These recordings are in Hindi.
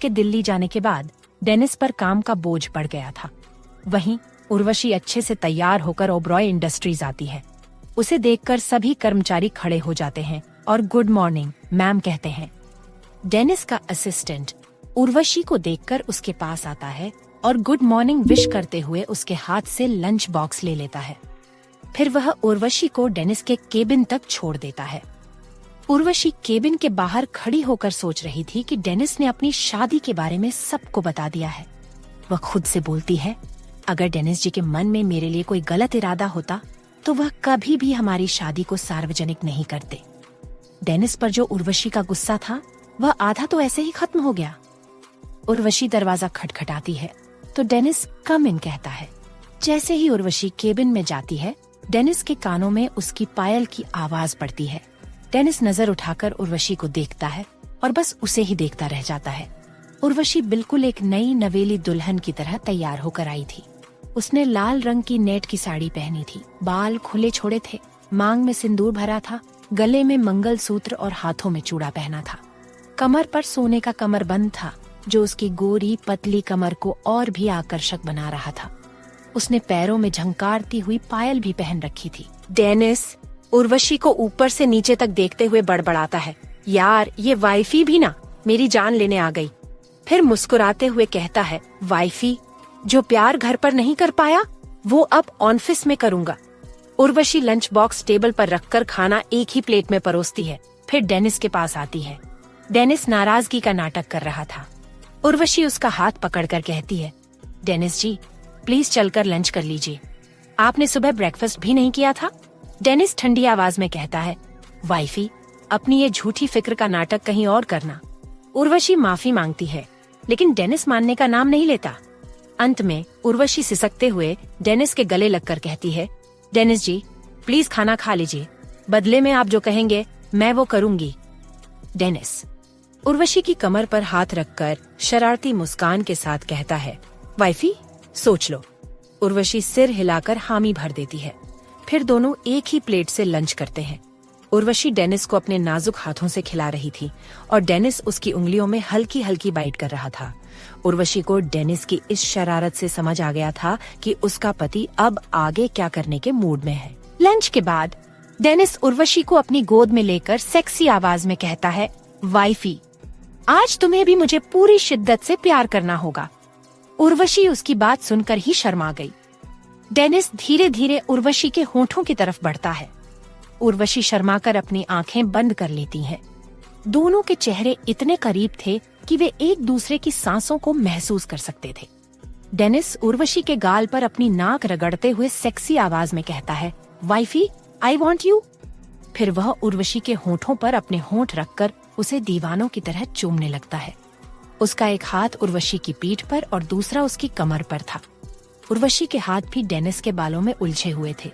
के दिल्ली जाने के बाद डेनिस पर काम का बोझ बढ़ गया था। वहीं उर्वशी अच्छे से तैयार होकर ओबरॉय इंडस्ट्रीज आती है। उसे देखकर सभी कर्मचारी खड़े हो जाते हैं और गुड मॉर्निंग मैम कहते हैं। डेनिस का असिस्टेंट उर्वशी को देखकर उसके पास आता है और गुड मॉर्निंग विश करते हुए उसके हाथ से लंच बॉक्स ले लेता है। फिर वह उर्वशी को डेनिस के केबिन तक छोड़ देता है। उर्वशी केबिन के बाहर खड़ी होकर सोच रही थी कि डेनिस ने अपनी शादी के बारे में सबको बता दिया है। वह खुद से बोलती है, अगर डेनिस जी के मन में मेरे लिए कोई गलत इरादा होता तो वह कभी भी हमारी शादी को सार्वजनिक नहीं करते। डेनिस पर जो उर्वशी का गुस्सा था वह आधा तो ऐसे ही खत्म हो गया। उर्वशी दरवाजा खटखटाती है तो डेनिस कम इन कहता है। जैसे ही उर्वशी केबिन में जाती है, डेनिस के कानों में उसकी पायल की आवाज पड़ती है। डेनिस नजर उठाकर उर्वशी को देखता है और बस उसे ही देखता रह जाता है। उर्वशी बिल्कुल एक नई नवेली दुल्हन की तरह तैयार होकर आई थी। उसने लाल रंग की नेट की साड़ी पहनी थी, बाल खुले छोड़े थे, मांग में सिंदूर भरा था, गले में मंगलसूत्र और हाथों में चूड़ा पहना था। कमर पर सोने का कमरबंद था जो उसकी गोरी पतली कमर को और भी आकर्षक बना रहा था। उसने पैरों में झंकारती हुई पायल भी पहन रखी थी। डेनिस उर्वशी को ऊपर से नीचे तक देखते हुए बड़बड़ाता है, यार ये वाइफी भी ना मेरी जान लेने आ गई। फिर मुस्कुराते हुए कहता है, वाइफी जो प्यार घर पर नहीं कर पाया वो अब ऑफिस में करूंगा। उर्वशी लंच बॉक्स टेबल पर रखकर खाना एक ही प्लेट में परोसती है। फिर डेनिस के पास आती है। डेनिस नाराजगी का नाटक कर रहा था। उर्वशी उसका हाथ पकड़कर कहती है, डेनिस जी प्लीज चलकर लंच कर लीजिए, आपने सुबह ब्रेकफास्ट भी नहीं किया था। डेनिस ठंडी आवाज में कहता है, वाइफी अपनी ये झूठी फिक्र का नाटक कहीं और करना। उर्वशी माफी मांगती है लेकिन डेनिस मानने का नाम नहीं लेता। अंत में उर्वशी सिसकते हुए डेनिस के गले लगकर कहती है, डेनिस जी प्लीज खाना खा लीजिए, बदले में आप जो कहेंगे मैं वो करूंगी। डेनिस उर्वशी की कमर पर हाथ रखकर शरारती मुस्कान के साथ कहता है, वाइफी सोच लो। उर्वशी सिर हिलाकर हामी भर देती है। फिर दोनों एक ही प्लेट से लंच करते हैं। उर्वशी डेनिस को अपने नाजुक हाथों से खिला रही थी और डेनिस उसकी उंगलियों में हल्की हल्की बाइट कर रहा था। उर्वशी को डेनिस की इस शरारत से समझ आ गया था कि उसका पति अब आगे क्या करने के मूड में है। लंच के बाद डेनिस उर्वशी को अपनी गोद में लेकर सेक्सी आवाज में कहता है, वाइफी आज तुम्हें भी मुझे पूरी शिद्दत से प्यार करना होगा। उर्वशी उसकी बात सुनकर ही शर्मा गई। डेनिस धीरे धीरे उर्वशी के होठों की तरफ बढ़ता है। उर्वशी शर्माकर अपनी आंखें बंद कर लेती है। दोनों के चेहरे इतने करीब थे कि वे एक दूसरे की सांसों को महसूस कर सकते थे। डेनिस उर्वशी के गाल पर अपनी नाक रगड़ते हुए सेक्सी आवाज में कहता है, वाइफी आई वॉन्ट यू। फिर वह उर्वशी के होठों पर अपने होंठ रखकर उसे दीवानों की तरह चूमने लगता है। उसका एक हाथ उर्वशी की पीठ पर और दूसरा उसकी कमर पर था। उर्वशी के हाथ भी डेनिस के बालों में उलझे हुए थे।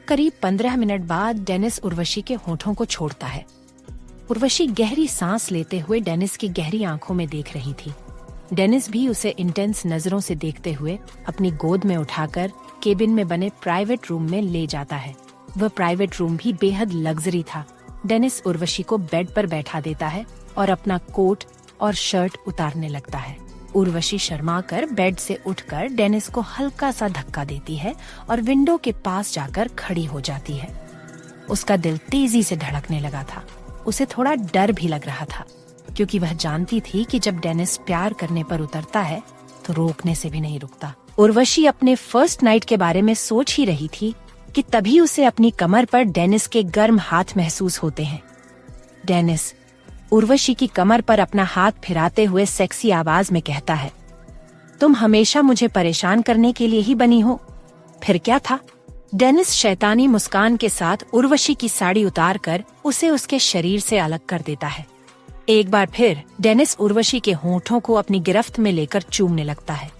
करीब 15 मिनट बाद डेनिस उर्वशी के होठों को छोड़ता है। उर्वशी गहरी सांस लेते हुए डेनिस की गहरी आंखों में देख रही थी। डेनिस भी उसे इंटेंस नजरों से देखते हुए अपनी गोद में उठाकर केबिन में बने प्राइवेट रूम में ले जाता है। वह प्राइवेट रूम भी बेहद लग्जरी था। डेनिस उर्वशी को बेड पर बैठा देता है और अपना कोट और शर्ट उतारने लगता है। उर्वशी शर्माकर बेड से उठकर डेनिस को हल्का सा धक्का देती है और विंडो के पास जाकर खड़ी हो जाती है। उसका दिल तेजी से धड़कने लगा था। उसे थोड़ा डर भी लग रहा था क्योंकि वह जानती थी कि जब डेनिस प्यार करने पर उतरता है तो रोकने से भी नहीं रुकता। उर्वशी अपने फर्स्ट नाइट के बारे में सोच ही रही थी कि तभी उसे अपनी कमर पर डेनिस के गर्म हाथ महसूस होते हैं। डेनिस उर्वशी की कमर पर अपना हाथ फिराते हुए सेक्सी आवाज में कहता है, तुम हमेशा मुझे परेशान करने के लिए ही बनी हो। फिर क्या था? डेनिस शैतानी मुस्कान के साथ उर्वशी की साड़ी उतारकर उसे उसके शरीर से अलग कर देता है। एक बार फिर डेनिस उर्वशी के होठों को अपनी गिरफ्त में लेकर चूमने लगता है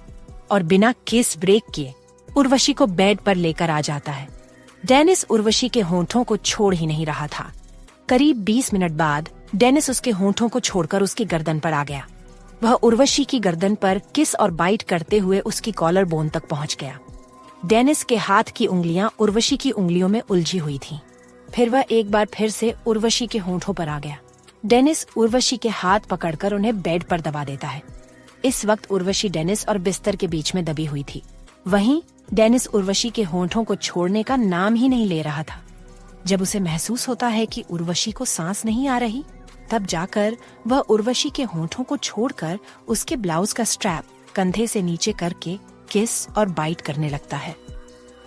और बिना किस ब्रेक किए उर्वशी को बेड पर लेकर आ जाता है। डेनिस उर्वशी के होठों को छोड़ ही नहीं रहा था। करीब 20 मिनट बाद डेनिस उसके होठों को छोड़कर उसकी गर्दन पर आ गया। वह उर्वशी की गर्दन पर किस और बाइट करते हुए उसकी कॉलर बोन तक पहुंच गया। डेनिस के हाथ की उंगलियां उर्वशी की उंगलियों में उलझी हुई थीं। फिर वह एक बार फिर से उर्वशी के होठों पर आ गया। डेनिस उर्वशी के हाथ पकड़कर उन्हें बेड पर दबा देता है। इस वक्त उर्वशी डेनिस और बिस्तर के बीच में दबी हुई थी। वहीं डेनिस उर्वशी के होंठों को छोड़ने का नाम ही नहीं ले रहा था। जब उसे महसूस होता है कि उर्वशी को सांस नहीं आ रही, तब जाकर वह उर्वशी के होंठों को छोड़कर उसके ब्लाउज का स्ट्रैप कंधे से नीचे करके किस और बाइट करने लगता है।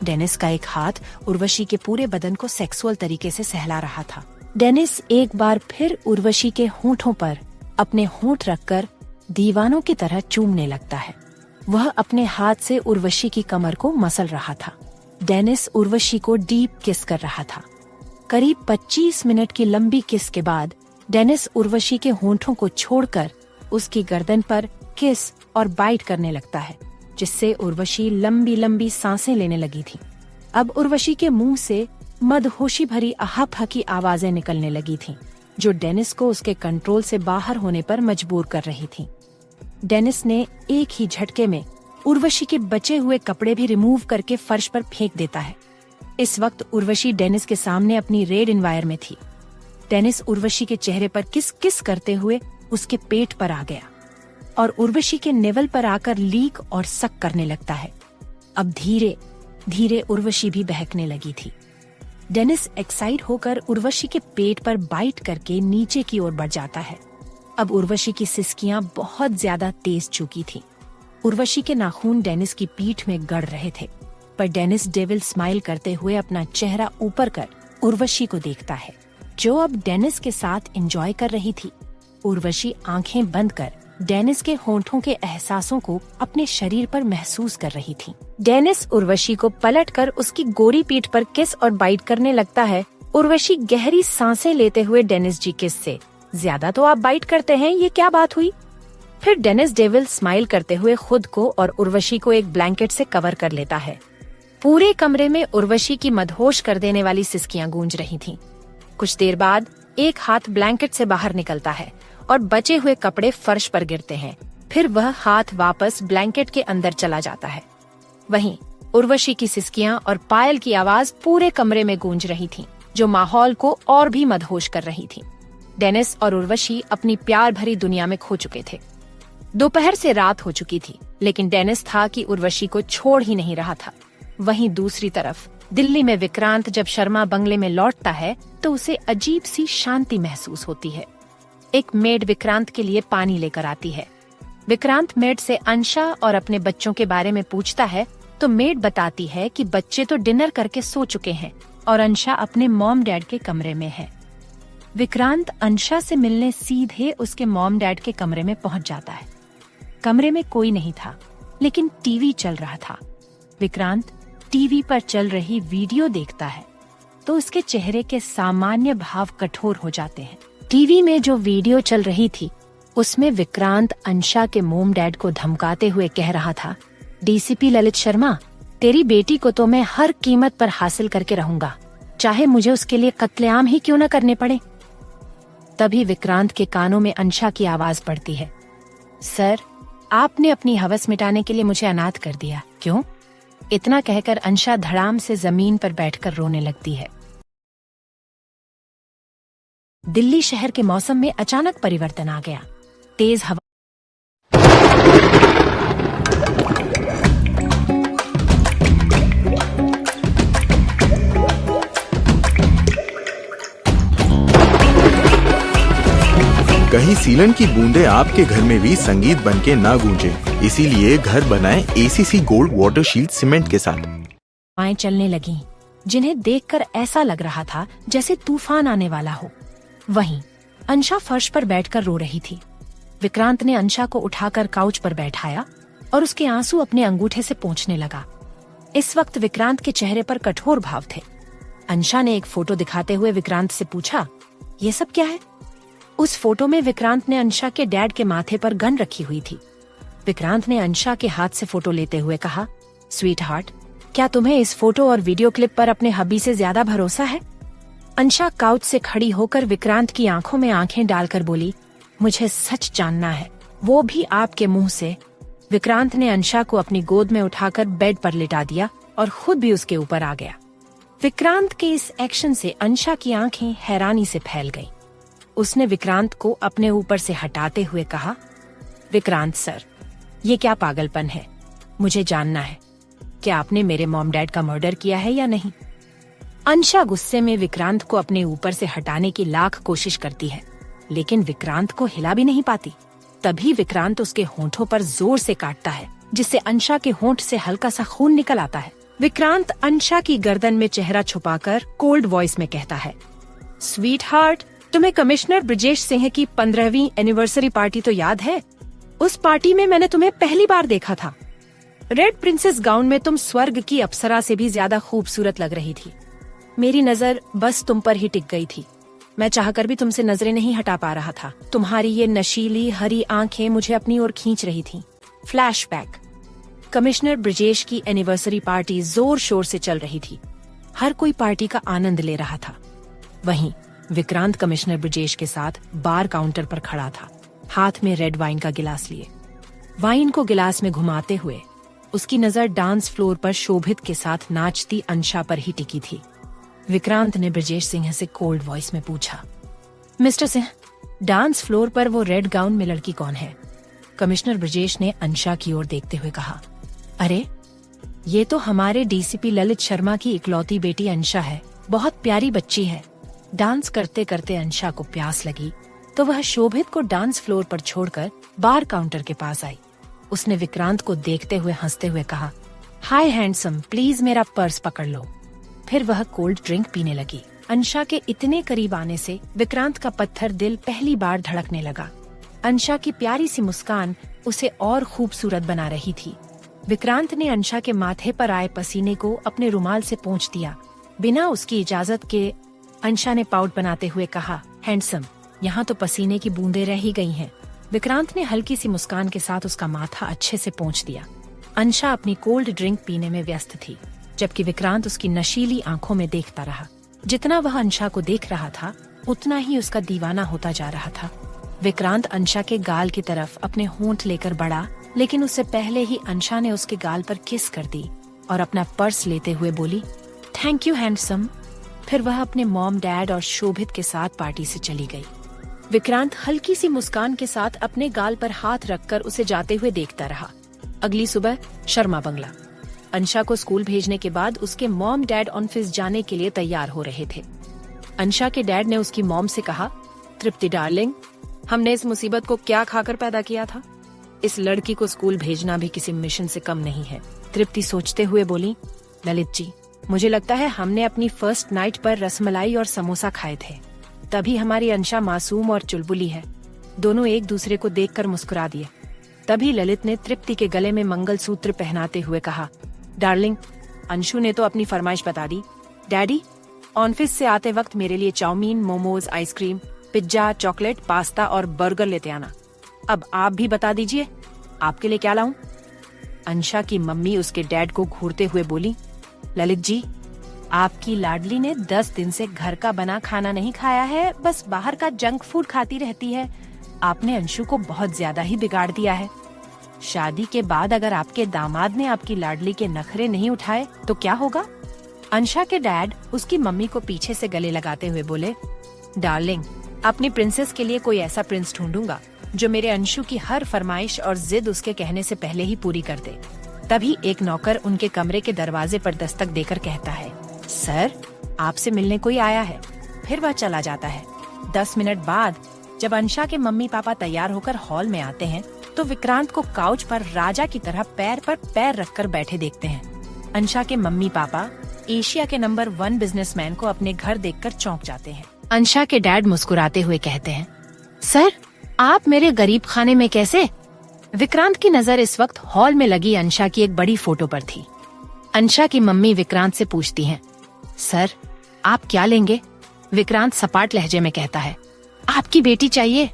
डेनिस का एक हाथ उर्वशी के पूरे बदन को सेक्सुअल तरीके से सहला रहा था। डेनिस एक बार फिर उर्वशी के होंठों पर अपने होंठ रखकर दीवानों की तरह चूमने लगता है। वह अपने हाथ से उर्वशी की कमर को मसल रहा था। डेनिस उर्वशी को डीप किस कर रहा था। करीब 25 मिनट की लंबी किस के बाद डेनिस उर्वशी के होंठों को छोड़कर उसकी गर्दन पर किस और बाइट करने लगता है, जिससे उर्वशी लंबी लंबी सांसें लेने लगी थी। अब उर्वशी के मुंह से मदहोशी भरी अहापहकी आवाजें निकलने लगी थीं, जो डेनिस को उसके कंट्रोल से बाहर होने पर मजबूर कर रही थीं। डेनिस ने एक ही झटके में उर्वशी के बचे हुए कपड़े भी रिमूव करके फर्श पर फेंक देता है। इस वक्त उर्वशी डेनिस के सामने अपनी रेड इनवायर में थी। डेनिस उर्वशी के चेहरे पर किस किस करते हुए उसके पेट पर आ गया और उर्वशी के नेवल पर आकर लीक और सक करने लगता है। अब धीरे धीरे उर्वशी भी बहकने लगी थी। डेनिस एक्साइट होकर उर्वशी के पेट पर बाइट करके नीचे की ओर बढ़ जाता है। अब उर्वशी की सिसकियां बहुत ज्यादा तेज चुकी थी। उर्वशी के नाखून डेनिस की पीठ में गड़ रहे थे, पर डेनिस डेविल स्माइल करते हुए अपना चेहरा ऊपर कर उर्वशी को देखता है, जो अब डेनिस के साथ एंजॉय कर रही थी। उर्वशी आंखें बंद कर डेनिस के होंठों के एहसासों को अपने शरीर पर महसूस कर रही थी। डेनिस उर्वशी को पलटकर उसकी गोरी पीठ पर किस और बाइट करने लगता है। उर्वशी गहरी सांसें लेते हुए डेनिस जी किस से, ज्यादा तो आप बाइट करते हैं, ये क्या बात हुई? फिर डेनिस डेविल स्माइल करते हुए खुद को और उर्वशी को एक ब्लैंकेट से कवर कर लेता है। पूरे कमरे में उर्वशी की मदहोश कर देने वाली सिसकियां गूंज रही थीं। कुछ देर बाद एक हाथ ब्लैंकेट से बाहर निकलता है और बचे हुए कपड़े फर्श पर गिरते हैं। फिर वह हाथ वापस ब्लैंकेट के अंदर चला जाता है। वहीं उर्वशी की सिसकियां और पायल की आवाज पूरे कमरे में गूंज रही थीं, जो माहौल को और भी मदहोश कर रही थी। डेनिस और उर्वशी अपनी प्यार भरी दुनिया में खो चुके थे। दोपहर से रात हो चुकी थी, लेकिन डेनिस था कि उर्वशी को छोड़ ही नहीं रहा था। वहीं दूसरी तरफ दिल्ली में विक्रांत जब शर्मा बंगले में लौटता है तो उसे अजीब सी शांति महसूस होती है। एक मेड विक्रांत के लिए पानी लेकर आती है। विक्रांत मेड से अंशा और अपने बच्चों के बारे में पूछता है तो मेड बताती है कि बच्चे तो डिनर करके सो चुके हैं और अंशा अपने मॉम डैड के कमरे में है। विक्रांत अंशा से मिलने सीधे उसके मॉम डैड के कमरे में पहुंच जाता है। कमरे में कोई नहीं था, लेकिन टीवी चल रहा था। विक्रांत टीवी पर चल रही वीडियो देखता है तो उसके चेहरे के सामान्य भाव कठोर हो जाते हैं। टीवी में जो वीडियो चल रही थी उसमें विक्रांत अंशा के मॉम डैड को धमकाते हुए कह रहा था, डीसीपी ललित शर्मा, तेरी बेटी को तो मैं हर कीमत पर हासिल करके रहूंगा, चाहे मुझे उसके लिए कत्लेआम ही क्यों न करने पड़े। तभी विक्रांत के कानों में अंशा की आवाज पड़ती है, सर, आपने अपनी हवस मिटाने के लिए मुझे अनाथ कर दिया, क्यों? इतना कहकर अंशा धड़ाम से जमीन पर बैठकर रोने लगती है। दिल्ली शहर के मौसम में अचानक परिवर्तन आ गया। तेज हवा कहीं सीलन की बूंदे आपके घर में भी संगीत बनके ना गूंजे, इसीलिए घर बनाएं ACC gold water shield cement के साथ। हवाएं चलने लगीं, जिन्हें देखकर ऐसा लग रहा था जैसे तूफान आने वाला हो। वहीं अंशा फर्श पर बैठकर रो रही थी। विक्रांत ने अंशा को उठाकर काउच पर बैठाया और उसके आंसू अपने अंगूठे से पोंछने लगा। इस वक्त विक्रांत के चेहरे पर कठोर भाव थे। अंशा ने एक फोटो दिखाते हुए विक्रांत से पूछा, ये सब क्या है? उस फोटो में विक्रांत ने अंशा के डैड के माथे पर गन रखी हुई थी। विक्रांत ने अंशा के हाथ से फोटो लेते हुए कहा, स्वीट हार्ट, क्या तुम्हें इस फोटो और वीडियो क्लिप पर अपने हबी से ज्यादा भरोसा है? अंशा काउच से खड़ी होकर विक्रांत की आंखों में आंखें डालकर बोली, मुझे सच जानना है, वो भी आपके मुंह से। विक्रांत ने अंशा को अपनी गोद में उठाकर बेड पर लिटा दिया और खुद भी उसके ऊपर आ गया। विक्रांत के इस एक्शन से अंशा की आंखें हैरानी से फैल गईं। उसने विक्रांत को अपने ऊपर से हटाते हुए कहा, विक्रांत सर, ये क्या पागलपन है? मुझे जानना है कि आपने मेरे मॉम डैड का मर्डर किया है या नहीं। अंशा गुस्से में विक्रांत को अपने ऊपर से हटाने की लाख कोशिश करती है, लेकिन विक्रांत को हिला भी नहीं पाती। तभी विक्रांत उसके होंठों पर जोर से काटता है, जिससे अंशा के होंठ से हल्का सा खून निकल आता है। विक्रांत अंशा की गर्दन में चेहरा छुपाकर कोल्ड वॉइस में कहता है, स्वीट हार्ट, तुम्हें कमिश्नर ब्रजेश सिंह की 15वीं एनिवर्सरी पार्टी तो याद है? उस पार्टी में मैंने तुम्हें पहली बार देखा था। रेड प्रिंसेस गाउन में तुम स्वर्ग की अप्सरा से भी ज्यादा खूबसूरत लग रही थी। मेरी नजर बस तुम पर ही टिक गई थी। मैं चाहकर भी तुमसे नजरें नहीं हटा पा रहा था। तुम्हारी ये नशीली हरी आंखें मुझे अपनी ओर खींच रही थीं। फ्लैशबैक। कमिश्नर ब्रजेश की एनिवर्सरी पार्टी जोर शोर से चल रही थी। हर कोई पार्टी का आनंद ले रहा था। वहीं विक्रांत कमिश्नर ब्रजेश के साथ बार काउंटर पर खड़ा था, हाथ में रेड वाइन का गिलास लिए। वाइन को गिलास में घुमाते हुए उसकी नजर डांस फ्लोर पर शोभित के साथ नाचती अंशा पर ही टिकी थी। विक्रांत ने ब्रजेश सिंह से कोल्ड वॉइस में पूछा, मिस्टर सिंह, डांस फ्लोर पर वो रेड गाउन में लड़की कौन है? कमिश्नर ब्रजेश ने अंशा की ओर देखते हुए कहा, अरे ये तो हमारे डीसीपी ललित शर्मा की इकलौती बेटी अंशा है। बहुत प्यारी बच्ची है। डांस करते करते अंशा को प्यास लगी तो वह शोभित को डांस फ्लोर पर छोड़कर बार काउंटर के पास आई। उसने विक्रांत को देखते हुए हंसते हुए कहा, हाय हैंडसम, प्लीज मेरा पर्स पकड़ लो। फिर वह कोल्ड ड्रिंक पीने लगी। अंशा के इतने करीब आने से विक्रांत का पत्थर दिल पहली बार धड़कने लगा। अंशा की प्यारी सी मुस्कान उसे और खूबसूरत बना रही थी। विक्रांत ने अंशा के माथे पर आए पसीने को अपने रुमाल से पोंछ दिया। बिना उसकी इजाजत के अंशा ने पाउट बनाते हुए कहा, हैंडसम, यहाँ तो पसीने की बूंदें रह ही गई हैं। विक्रांत ने हल्की सी मुस्कान के साथ उसका माथा अच्छे से पोंछ दिया। अंशा अपनी कोल्ड ड्रिंक पीने में व्यस्त थी, जबकि विक्रांत उसकी नशीली आंखों में देखता रहा। जितना वह अंशा को देख रहा था, उतना ही उसका दीवाना होता जा रहा था। विक्रांत अंशा के गाल की तरफ अपने होंठ लेकर बढ़ा, लेकिन उससे पहले ही अंशा ने उसके गाल पर किस कर दी और अपना पर्स लेते हुए बोली, थैंक यू हैंडसम। फिर वह अपने मॉम, डैड और शोभित के साथ पार्टी से चली गई। विक्रांत हल्की सी मुस्कान के साथ अपने गाल पर हाथ रखकर उसे जाते हुए देखता रहा। अगली सुबह शर्मा बंगला। अंशा को स्कूल भेजने के बाद उसके मॉम डैड ऑफिस जाने के लिए तैयार हो रहे थे। अंशा के डैड ने उसकी मॉम से कहा, तृप्ति डार्लिंग, हमने इस मुसीबत को क्या खाकर पैदा किया था? इस लड़की को स्कूल भेजना भी किसी मिशन से कम नहीं है। तृप्ति सोचते हुए बोली, ललित जी, मुझे लगता है हमने अपनी फर्स्ट नाइट पर रसमलाई और समोसा खाए थे, तभी हमारी अंशा मासूम और चुलबुली है। दोनों एक दूसरे को देखकर मुस्कुरा दिए। तभी ललित ने तृप्ति के गले में मंगलसूत्र पहनाते हुए कहा, डार्लिंग, अंशु ने तो अपनी फरमाइश बता दी। डैडी, ऑफिस से आते वक्त मेरे लिए chow mein, momos, ice cream, pizza, chocolate, pasta और बर्गर लेते आना। अब आप भी बता दीजिए, आपके लिए क्या लाऊं? अंशा की मम्मी उसके डैड को घूरते हुए बोली, ललित जी, आपकी लाडली ने 10 दिन से घर का बना खाना नहीं खाया है, बस बाहर का जंक फूड खाती रहती है। आपने अंशु को बहुत ज्यादा ही बिगाड़ दिया है। शादी के बाद अगर आपके दामाद ने आपकी लाडली के नखरे नहीं उठाए तो क्या होगा? अंशा के डैड उसकी मम्मी को पीछे से गले लगाते हुए बोले, डार्लिंग, अपनी प्रिंसेस के लिए कोई ऐसा प्रिंस ढूंढूंगा जो मेरे अंशु की हर फरमाइश और जिद उसके कहने से पहले ही पूरी कर दे। तभी एक नौकर उनके कमरे के दरवाजे पर दस्तक देकर कहता है, सर, आपसे मिलने कोई आया है। फिर वह चला जाता है। 10 मिनट बाद जब अंशा के मम्मी पापा तैयार होकर हॉल में आते हैं तो विक्रांत को काउच पर राजा की तरह पैर पर पैर रखकर बैठे देखते हैं। अंशा के मम्मी पापा एशिया के नंबर 1 बिजनेसमैन को अपने घर देखकर चौंक जाते हैं। अंशा के डैड मुस्कुराते हुए कहते हैं, सर, आप मेरे गरीब खाने में कैसे? विक्रांत की नजर इस वक्त हॉल में लगी अंशा की एक बड़ी फोटो पर थी। अंशा की मम्मी विक्रांत से पूछती हैं, सर, आप क्या लेंगे? विक्रांत सपाट लहजे में कहता है, आपकी बेटी चाहिए।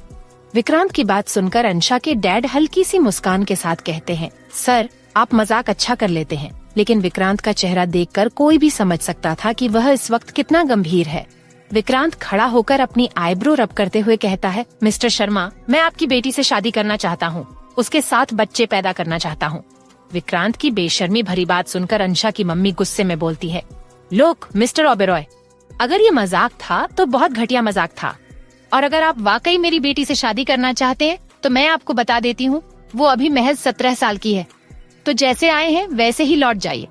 विक्रांत की बात सुनकर अंशा के डैड हल्की सी मुस्कान के साथ कहते हैं, सर, आप मजाक अच्छा कर लेते हैं, लेकिन विक्रांत का चेहरा देखकर कोई भी समझ सकता था कि वह इस वक्त कितना गंभीर है। विक्रांत खड़ा होकर अपनी आईब्रो रब करते हुए कहता है, मिस्टर शर्मा, मैं आपकी बेटी से शादी करना चाहता हूँ, उसके साथ बच्चे पैदा करना चाहता हूँ। विक्रांत की बेशर्मी भरी बात सुनकर अंशा की मम्मी गुस्से में बोलती है, लोक मिस्टर ओबेरॉय, अगर ये मजाक था तो बहुत घटिया मजाक था। और अगर आप वाकई मेरी बेटी से शादी करना चाहते हैं तो मैं आपको बता देती हूँ, वो अभी महज 17 साल की है। तो जैसे आए हैं वैसे ही लौट जाइए।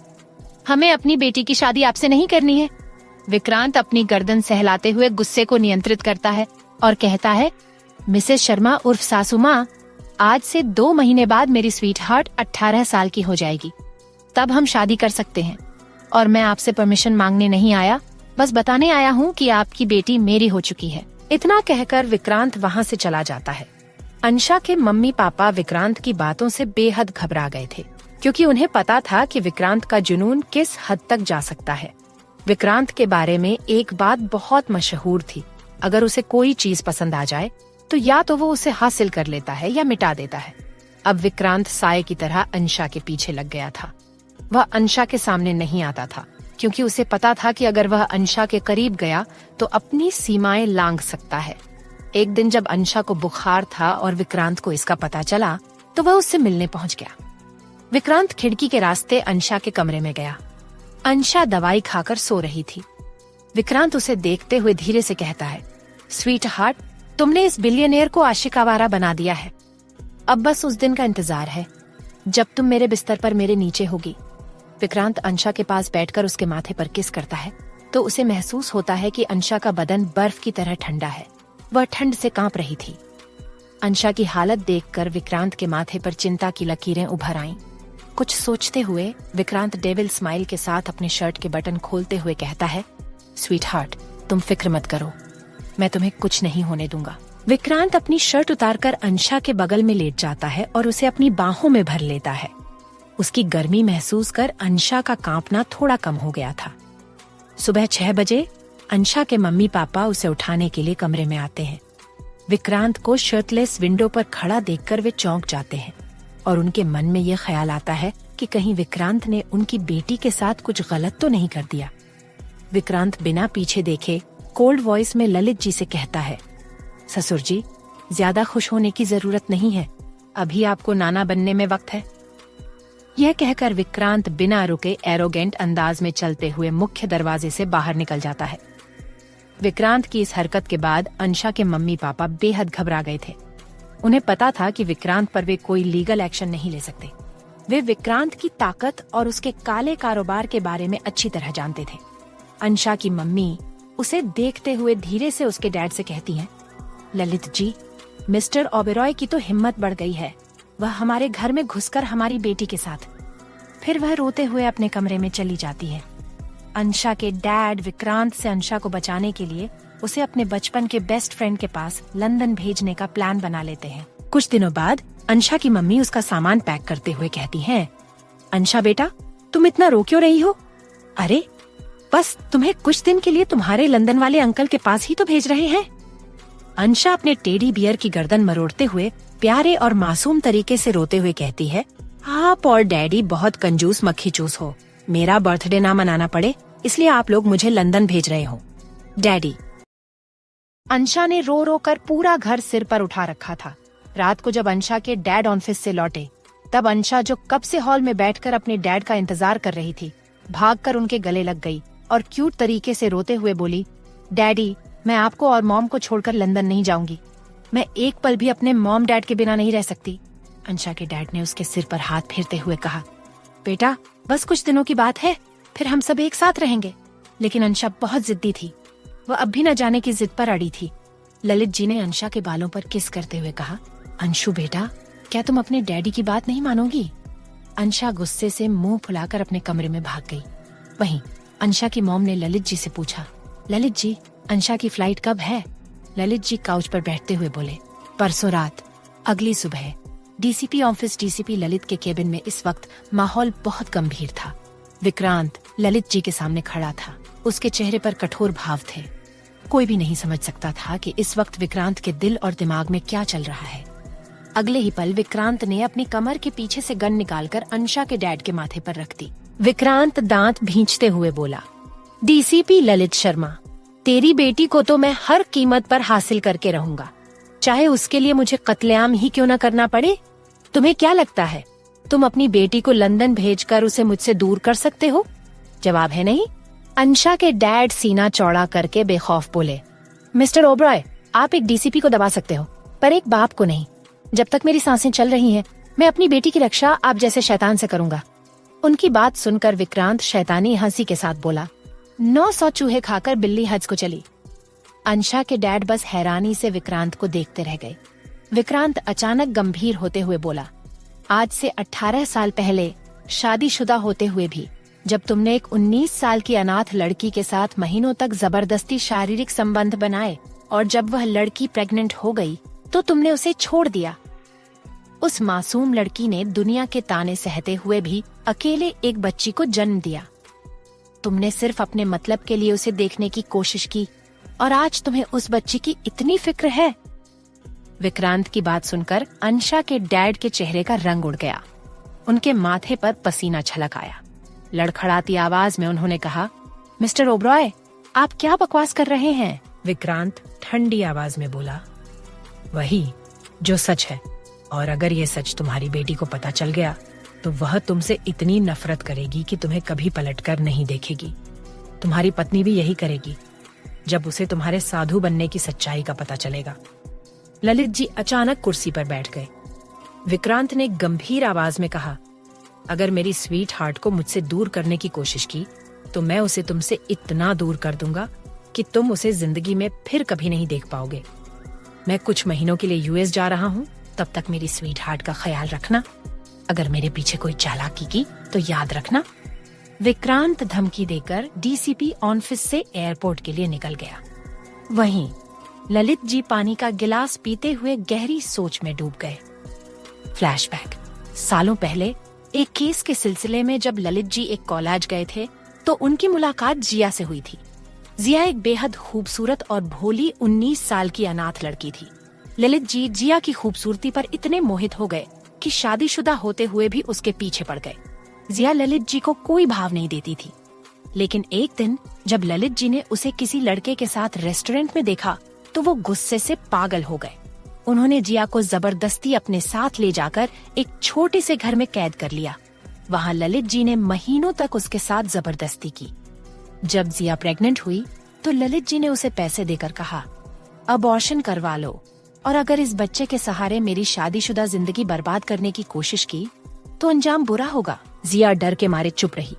हमें अपनी बेटी की शादी आपसे नहीं करनी है। विक्रांत अपनी गर्दन सहलाते हुए गुस्से को नियंत्रित करता है और कहता है, मिसेस शर्मा उर्फ सासू माँ, आज से 2 महीने बाद मेरी स्वीट हार्ट 18 साल की हो जाएगी। तब हम शादी कर सकते हैं। और मैं आपसे परमिशन मांगने नहीं आया, बस बताने आया हूँ कि आपकी बेटी मेरी हो चुकी है। इतना कहकर विक्रांत वहाँ से चला जाता है। अंशा के मम्मी पापा विक्रांत की बातों से बेहद घबरा गए थे, क्योंकि उन्हें पता था कि विक्रांत का जुनून किस हद तक जा सकता है। विक्रांत के बारे में एक बात बहुत मशहूर थी, अगर उसे कोई चीज पसंद आ जाए तो या तो वो उसे हासिल कर लेता है या मिटा देता है। अब विक्रांत साये की तरह अंशा के पीछे लग गया था। वह अंशा के सामने नहीं आता था, क्योंकि उसे पता था कि अगर वह अंशा के करीब गया तो अपनी सीमाएं लांघ सकता है। एक दिन जब अंशा को बुखार था और विक्रांत को इसका पता चला तो वह उससे मिलने पहुंच गया। विक्रांत खिड़की के रास्ते अंशा के कमरे में गया। अंशा दवाई खाकर सो रही थी। विक्रांत उसे देखते हुए धीरे से कहता है, स्वीट हार्ट, तुमने इस बिलियनेयर को आशिक आवारा बना दिया है। अब बस उस दिन का इंतजार है जब तुम मेरे बिस्तर पर मेरे नीचे होगी। विक्रांत अंशा के पास बैठकर उसके माथे पर किस करता है तो उसे महसूस होता है कि अंशा का बदन बर्फ की तरह ठंडा है। वह ठंड से कांप रही थी। अंशा की हालत देखकर विक्रांत के माथे पर चिंता की लकीरें उभर आईं। कुछ सोचते हुए विक्रांत डेविल स्माइल के साथ अपने शर्ट के बटन खोलते हुए कहता है, स्वीट हार्ट, तुम फिक्र मत करो, मैं तुम्हें कुछ नहीं होने दूंगा। विक्रांत अपनी शर्ट उतारकर अंशा के बगल में लेट जाता है और उसे अपनी बाहों में भर लेता है। उसकी गर्मी महसूस कर अंशा का कांपना थोड़ा कम हो गया था। सुबह 6 बजे अंशा के मम्मी पापा उसे उठाने के लिए कमरे में आते हैं। विक्रांत को शर्टलेस विंडो पर खड़ा देखकर वे चौंक जाते हैं और उनके मन में ये ख्याल आता है कि कहीं विक्रांत ने उनकी बेटी के साथ कुछ गलत तो नहीं कर दिया। विक्रांत बिना पीछे देखे कोल्ड वॉइस में ललित जी से कहता है, ससुर जी, ज्यादा खुश होने की जरूरत नहीं है, अभी आपको नाना बनने में वक्त है। यह कहकर विक्रांत बिना रुके एरोगेंट अंदाज में चलते हुए मुख्य दरवाजे से बाहर निकल जाता है। विक्रांत की इस हरकत के बाद अंशा के मम्मी पापा बेहद घबरा गए थे। उन्हें पता था कि विक्रांत पर वे कोई लीगल एक्शन नहीं ले सकते। वे विक्रांत की ताकत और उसके काले कारोबार के बारे में अच्छी तरह जानते थे। अंशा की मम्मी उसे देखते हुए धीरे से उसके डैड से कहती हैं, ललित जी, मिस्टर ओबेरॉय की तो हिम्मत बढ़ गई है। वह हमारे घर में घुसकर हमारी बेटी के साथ। फिर वह रोते हुए अपने कमरे में चली जाती है। अंशा के डैड विक्रांत से अंशा को बचाने के लिए उसे अपने बचपन के बेस्ट फ्रेंड के पास लंदन भेजने का प्लान बना लेते हैं। कुछ दिनों बाद अंशा की मम्मी उसका सामान पैक करते हुए कहती हैं, अंशा बेटा, तुम इतना रो क्यों रही हो? अरे बस तुम्हें कुछ दिन के लिए तुम्हारे लंदन वाले अंकल के पास ही तो भेज रहे हैं। अंशा अपने टेडी बियर की गर्दन मरोड़ते हुए प्यारे और मासूम तरीके से रोते हुए कहती है, आप और डैडी बहुत कंजूस मक्खी चूस हो। मेरा बर्थडे ना मनाना पड़े इसलिए आप लोग मुझे लंदन भेज रहे हो। डैडी। अंशा ने रो रो कर पूरा घर सिर पर उठा रखा था। रात को जब अंशा के डैड ऑफिस से लौटे तब अंशा, जो कब से हॉल में बैठकर अपने डैड का इंतजार कर रही थी, भागकर उनके गले लग गई और क्यूट तरीके से रोते हुए बोली, डैडी, मैं आपको और मॉम को छोड़कर लंदन नहीं जाऊंगी। मैं एक पल भी अपने मॉम डैड के बिना नहीं रह सकती। अंशा के डैड ने उसके सिर पर हाथ फेरते हुए कहा, बेटा, बस कुछ दिनों की बात है, फिर हम सब एक साथ रहेंगे। लेकिन अंशा बहुत जिद्दी थी। वह अब भी न जाने की जिद पर अड़ी थी। ललित जी ने अंशा के बालों पर किस करते हुए कहा, अंशु बेटा, क्या तुम अपने डैडी की बात नहीं मानोगी? अंशा गुस्से से मुंह फुलाकर अपने कमरे में भाग गई। वहीं अंशा की मॉम ने ललित जी से पूछा, ललित जी, अंशा की फ्लाइट कब है? ललित जी काउच पर बैठते हुए बोले, परसों रात। अगली सुबह डीसीपी ऑफिस डीसीपी ललित के केबिन में इस वक्त माहौल बहुत गंभीर था। विक्रांत ललित जी के सामने खड़ा था। उसके चेहरे पर कठोर भाव थे। कोई भी नहीं समझ सकता था कि इस वक्त विक्रांत के दिल और दिमाग में क्या चल रहा है। अगले ही पल विक्रांत ने अपनी कमर के पीछे से गन निकालकर अंशा के डैड के माथे पर रख दी। विक्रांत दांत भींचते हुए बोला, डीसीपी ललित शर्मा, तेरी बेटी को तो मैं हर कीमत पर हासिल करके रहूंगा, चाहे उसके लिए मुझे कत्लेआम ही क्यों न करना पड़े। तुम्हें क्या लगता है तुम अपनी बेटी को लंदन भेजकर उसे मुझसे दूर कर सकते हो? जवाब है नहीं। अंशा के डैड सीना चौड़ा करके बेखौफ बोले, मिस्टर ओबरॉय, आप एक डीसीपी को दबा सकते हो, पर एक बाप को नहीं। जब तक मेरी सांसें चल रही हैं, मैं अपनी बेटी की रक्षा आप जैसे शैतान से करूंगा। उनकी बात सुनकर विक्रांत शैतानी हंसी के साथ बोला, 900 चूहे खाकर बिल्ली हज को चली। अंशा के डैड बस हैरानी से विक्रांत को देखते रह गए। विक्रांत अचानक गंभीर होते हुए बोला, आज से 18 साल पहले शादीशुदा होते हुए भी जब तुमने एक 19 साल की अनाथ लड़की के साथ महीनों तक जबरदस्ती शारीरिक संबंध बनाए और जब वह लड़की प्रेग्नेंट हो गई तो तुमने उसे छोड़ दिया। उस मासूम लड़की ने दुनिया के ताने सहते हुए भी अकेले एक बच्ची को जन्म दिया। तुमने सिर्फ अपने मतलब के लिए उसे देखने की कोशिश की और आज तुम्हें उस बच्ची की इतनी फिक्र है। विक्रांत की बात सुनकर अंशा के डैड के चेहरे का रंग उड़ गया। उनके माथे पर पसीना छलक आया। लड़खड़ाती आवाज में उन्होंने कहा, मिस्टर ओबरॉय, आप क्या बकवास कर रहे हैं? विक्रांत ठंडी आवाज में बोला, वही जो सच है, और अगर ये सच तुम्हारी बेटी को पता चल गया तो वह तुमसे इतनी नफरत करेगी कि तुम्हें कभी पलटकर नहीं देखेगी। तुम्हारी पत्नी भी यही करेगी जब उसे तुम्हारे साधु बनने की सच्चाई का पता चलेगा। ललित जी अचानक कुर्सी पर बैठ गए। विक्रांत ने गंभीर आवाज में कहा, अगर मेरी स्वीट हार्ट को मुझसे दूर करने की कोशिश की तो मैं उसे तुमसे इतना दूर कर दूंगा कि तुम उसे जिंदगी में फिर कभी नहीं देख पाओगे। मैं कुछ महीनों के लिए यूएस जा रहा हूँ, तब तक मेरी स्वीट हार्ट का ख्याल रखना। अगर मेरे पीछे कोई चालाकी की तो याद रखना। विक्रांत धमकी देकर डीसीपी ऑफिस से एयरपोर्ट के लिए निकल गया। वहीं ललित जी पानी का गिलास पीते हुए गहरी सोच में डूब गए। फ्लैशबैक। सालों पहले एक केस के सिलसिले में जब ललित जी एक कॉलेज गए थे तो उनकी मुलाकात जिया से हुई थी। जिया एक बेहद खूबसूरत और भोली 19 साल की अनाथ लड़की थी। ललित जी जिया की खूबसूरती पर इतने मोहित हो गए कि शादीशुदा होते हुए भी उसके पीछे पड़ गए। जिया ललित जी को कोई भाव नहीं देती थी, लेकिन एक दिन जब ललित जी ने उसे किसी लड़के के साथ रेस्टोरेंट में देखा तो वो गुस्से से पागल हो गए। उन्होंने जिया को जबरदस्ती अपने साथ ले जाकर एक छोटे से घर में कैद कर लिया। वहाँ ललित जी ने महीनों तक उसके साथ जबरदस्ती की। जब जिया प्रेग्नेंट हुई तो ललित जी ने उसे पैसे देकर कहा, अबॉर्शन करवा लो, और अगर इस बच्चे के सहारे मेरी शादीशुदा जिंदगी बर्बाद करने की कोशिश की तो अंजाम बुरा होगा। जिया डर के मारे चुप रही।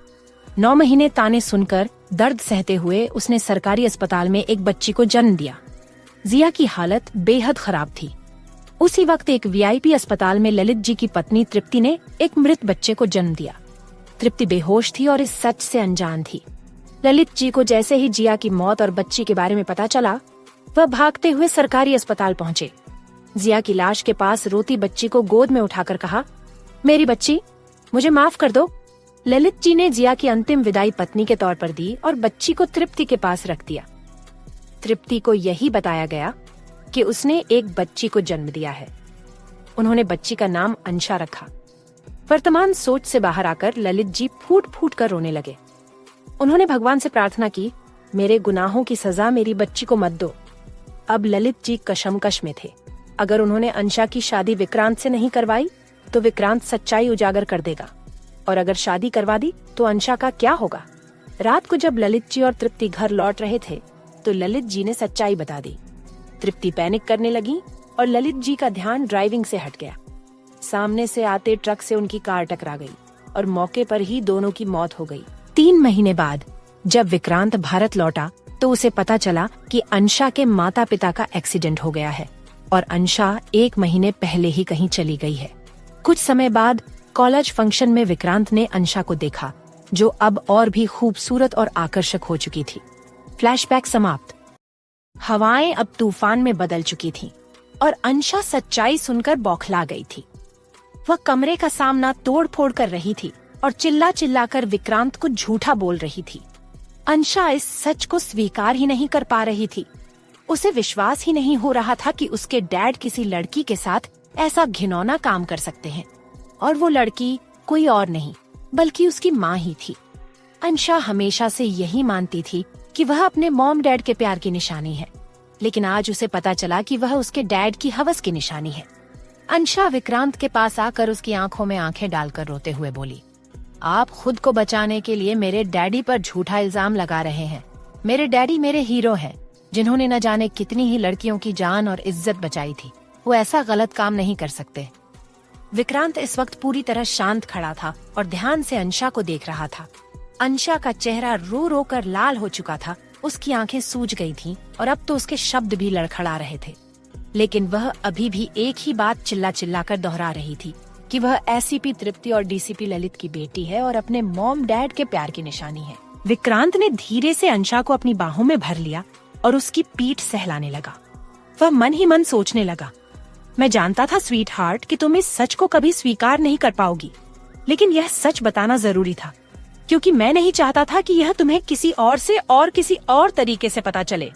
9 महीने ताने सुनकर दर्द सहते हुए उसने सरकारी अस्पताल में एक बच्ची को जन्म दिया। जिया की हालत बेहद खराब थी। उसी वक्त एक वीआईपी अस्पताल में ललित जी की पत्नी तृप्ति ने एक मृत बच्चे को जन्म दिया। तृप्ति बेहोश थी और इस सच से अनजान थी। ललित जी को जैसे ही जिया की मौत और बच्ची के बारे में पता चला, वह भागते हुए सरकारी अस्पताल पहुंचे। जिया की लाश के पास रोती बच्ची को गोद में उठाकर कहा, मेरी बच्ची, मुझे माफ कर दो। ललित जी ने जिया की अंतिम विदाई पत्नी के तौर पर दी और बच्ची को तृप्ति के पास रख दिया। तृप्ति को यही बताया गया कि उसने एक बच्ची को जन्म दिया है। उन्होंने बच्ची का नाम अंशा रखा। वर्तमान सोच से बाहर आकर ललित जी फूट फूट कर रोने लगे। उन्होंने भगवान से प्रार्थना की, मेरे गुनाहों की सजा मेरी बच्ची को मत दो। अब ललित जी कशमकश में थे। अगर उन्होंने अंशा की शादी विक्रांत से नहीं करवाई तो विक्रांत सच्चाई उजागर कर देगा, और अगर शादी करवा दी तो अंशा का क्या होगा। रात को जब ललित जी और तृप्ति घर लौट रहे थे तो ललित जी ने सच्चाई बता दी। तृप्ति पैनिक करने लगी और ललित जी का ध्यान ड्राइविंग से हट गया। सामने से आते ट्रक से उनकी कार टकरा गई और मौके पर ही दोनों की मौत हो गई। 3 महीने बाद जब विक्रांत भारत लौटा तो उसे पता चला कि अंशा के माता पिता का एक्सीडेंट हो गया है और अंशा 1 महीने पहले ही कहीं चली गई है। कुछ समय बाद कॉलेज फंक्शन में विक्रांत ने अंशा को देखा, जो अब और भी खूबसूरत और आकर्षक हो चुकी थी। फ्लैशबैक समाप्त। हवाएं अब तूफान में बदल चुकी थीं और अंशा सच्चाई सुनकर बौखला गई थी। वह कमरे का सामना तोड़-फोड़ कर रही थी और चिल्ला चिल्लाकर विक्रांत को झूठा बोल रही थी। अंशा इस सच को स्वीकार ही नहीं कर पा रही थी। उसे विश्वास ही नहीं हो रहा था कि उसके डैड किसी लड़की के साथ ऐसा घिनौना काम कर सकते हैं, और वो लड़की कोई और नहीं बल्कि उसकी माँ ही थी। अंशा हमेशा से यही मानती थी कि वह अपने मॉम डैड के प्यार की निशानी है, लेकिन आज उसे पता चला कि वह उसके डैड की हवस की निशानी है। अंशा विक्रांत के पास आकर उसकी आंखों में आंखें डालकर रोते हुए बोली, आप खुद को बचाने के लिए मेरे डैडी पर झूठा इल्जाम लगा रहे हैं। मेरे डैडी मेरे हीरो हैं। जिन्होंने न जाने कितनी ही लड़कियों की जान और इज्जत बचाई थी, वो ऐसा गलत काम नहीं कर सकते। विक्रांत इस वक्त पूरी तरह शांत खड़ा था और ध्यान से अंशा को देख रहा था। अंशा का चेहरा रो रो कर लाल हो चुका था, उसकी आंखें सूज गई थीं और अब तो उसके शब्द भी लड़खड़ा रहे थे। लेकिन वह अभी भी एक ही बात चिल्ला चिल्ला कर दोहरा रही थी कि वह एसीपी तृप्ति और डीसीपी ललित की बेटी है और अपने मॉम डैड के प्यार की निशानी है। विक्रांत ने धीरे से अंशा को अपनी बाहों में भर लिया और उसकी पीठ सहलाने लगा। वह मन ही मन सोचने लगा, मैं जानता था स्वीट हार्ट कि तुम इस सच को कभी स्वीकार नहीं कर पाओगी, लेकिन यह सच बताना जरूरी था, क्योंकि मैं नहीं चाहता था कि यह तुम्हें किसी और से और किसी और तरीके से पता चले।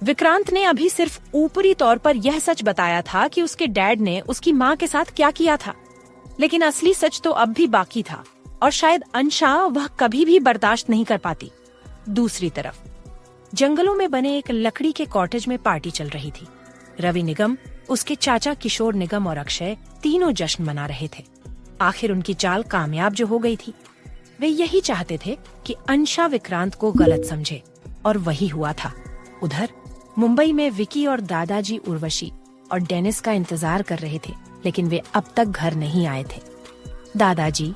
विक्रांत ने अभी सिर्फ ऊपरी तौर पर यह सच बताया था कि उसके डैड ने उसकी माँ के साथ क्या किया था, लेकिन असली सच तो अब भी बाकी था और शायद अंशा वह कभी भी बर्दाश्त नहीं कर पाती। दूसरी तरफ जंगलों में बने एक लकड़ी के कॉटेज में पार्टी चल रही थी। रवि निगम, उसके चाचा किशोर निगम और अक्षय तीनों जश्न मना रहे थे। आखिर उनकी चाल कामयाब जो हो गई थी। वे यही चाहते थे कि अंशा विक्रांत को गलत समझे और वही हुआ था। उधर मुंबई में विकी और दादाजी उर्वशी और डेनिस का इंतजार कर रहे थे, लेकिन वे अब तक घर नहीं आए थे। दादाजी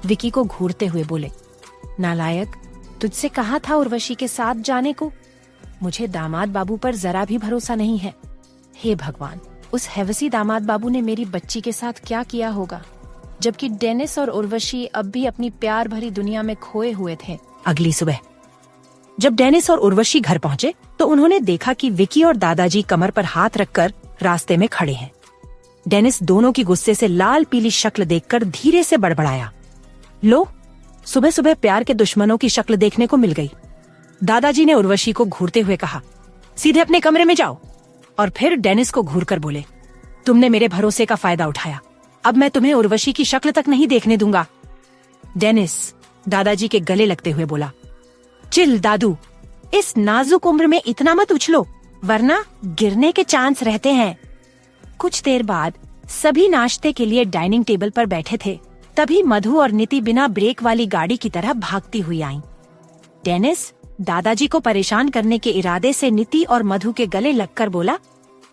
विकी को घूरते हुए बोले, नालायक, तुझसे कहा था उर्वशी के साथ जाने को। मुझे दामाद बाबू पर जरा भी भरोसा नहीं है। हे भगवान, उस हैवसी दामाद बाबू ने मेरी बच्ची के साथ क्या किया होगा, जबकि डेनिस और उर्वशी अब भी अपनी प्यार भरी दुनिया में खोए हुए थे। अगली सुबह जब डेनिस और उर्वशी घर पहुंचे तो उन्होंने देखा कि विकी और दादाजी कमर पर हाथ रखकर रास्ते में खड़े हैं। डेनिस दोनों की गुस्से से लाल पीली शक्ल देखकर धीरे से बड़बड़ाया, लो, सुबह सुबह प्यार के दुश्मनों की शक्ल देखने को मिल गई। दादाजी ने उर्वशी को घूरते हुए कहा, सीधे अपने कमरे में जाओ। और फिर डेनिस को घूरकर बोले, तुमने मेरे भरोसे का फायदा उठाया, अब मैं तुम्हें उर्वशी की शक्ल तक नहीं देखने दूंगा। डेनिस दादाजी के गले लगते हुए बोला, चिल दादू, इस नाजुक उम्र में इतना मत उछलो, वरना गिरने के चांस रहते हैं। कुछ देर बाद सभी नाश्ते के लिए डाइनिंग टेबल पर बैठे थे, तभी मधु और नीति बिना ब्रेक वाली गाड़ी की तरह भागती हुई आईं। डेनिस दादाजी को परेशान करने के इरादे से नीति और मधु के गले लगकर बोला,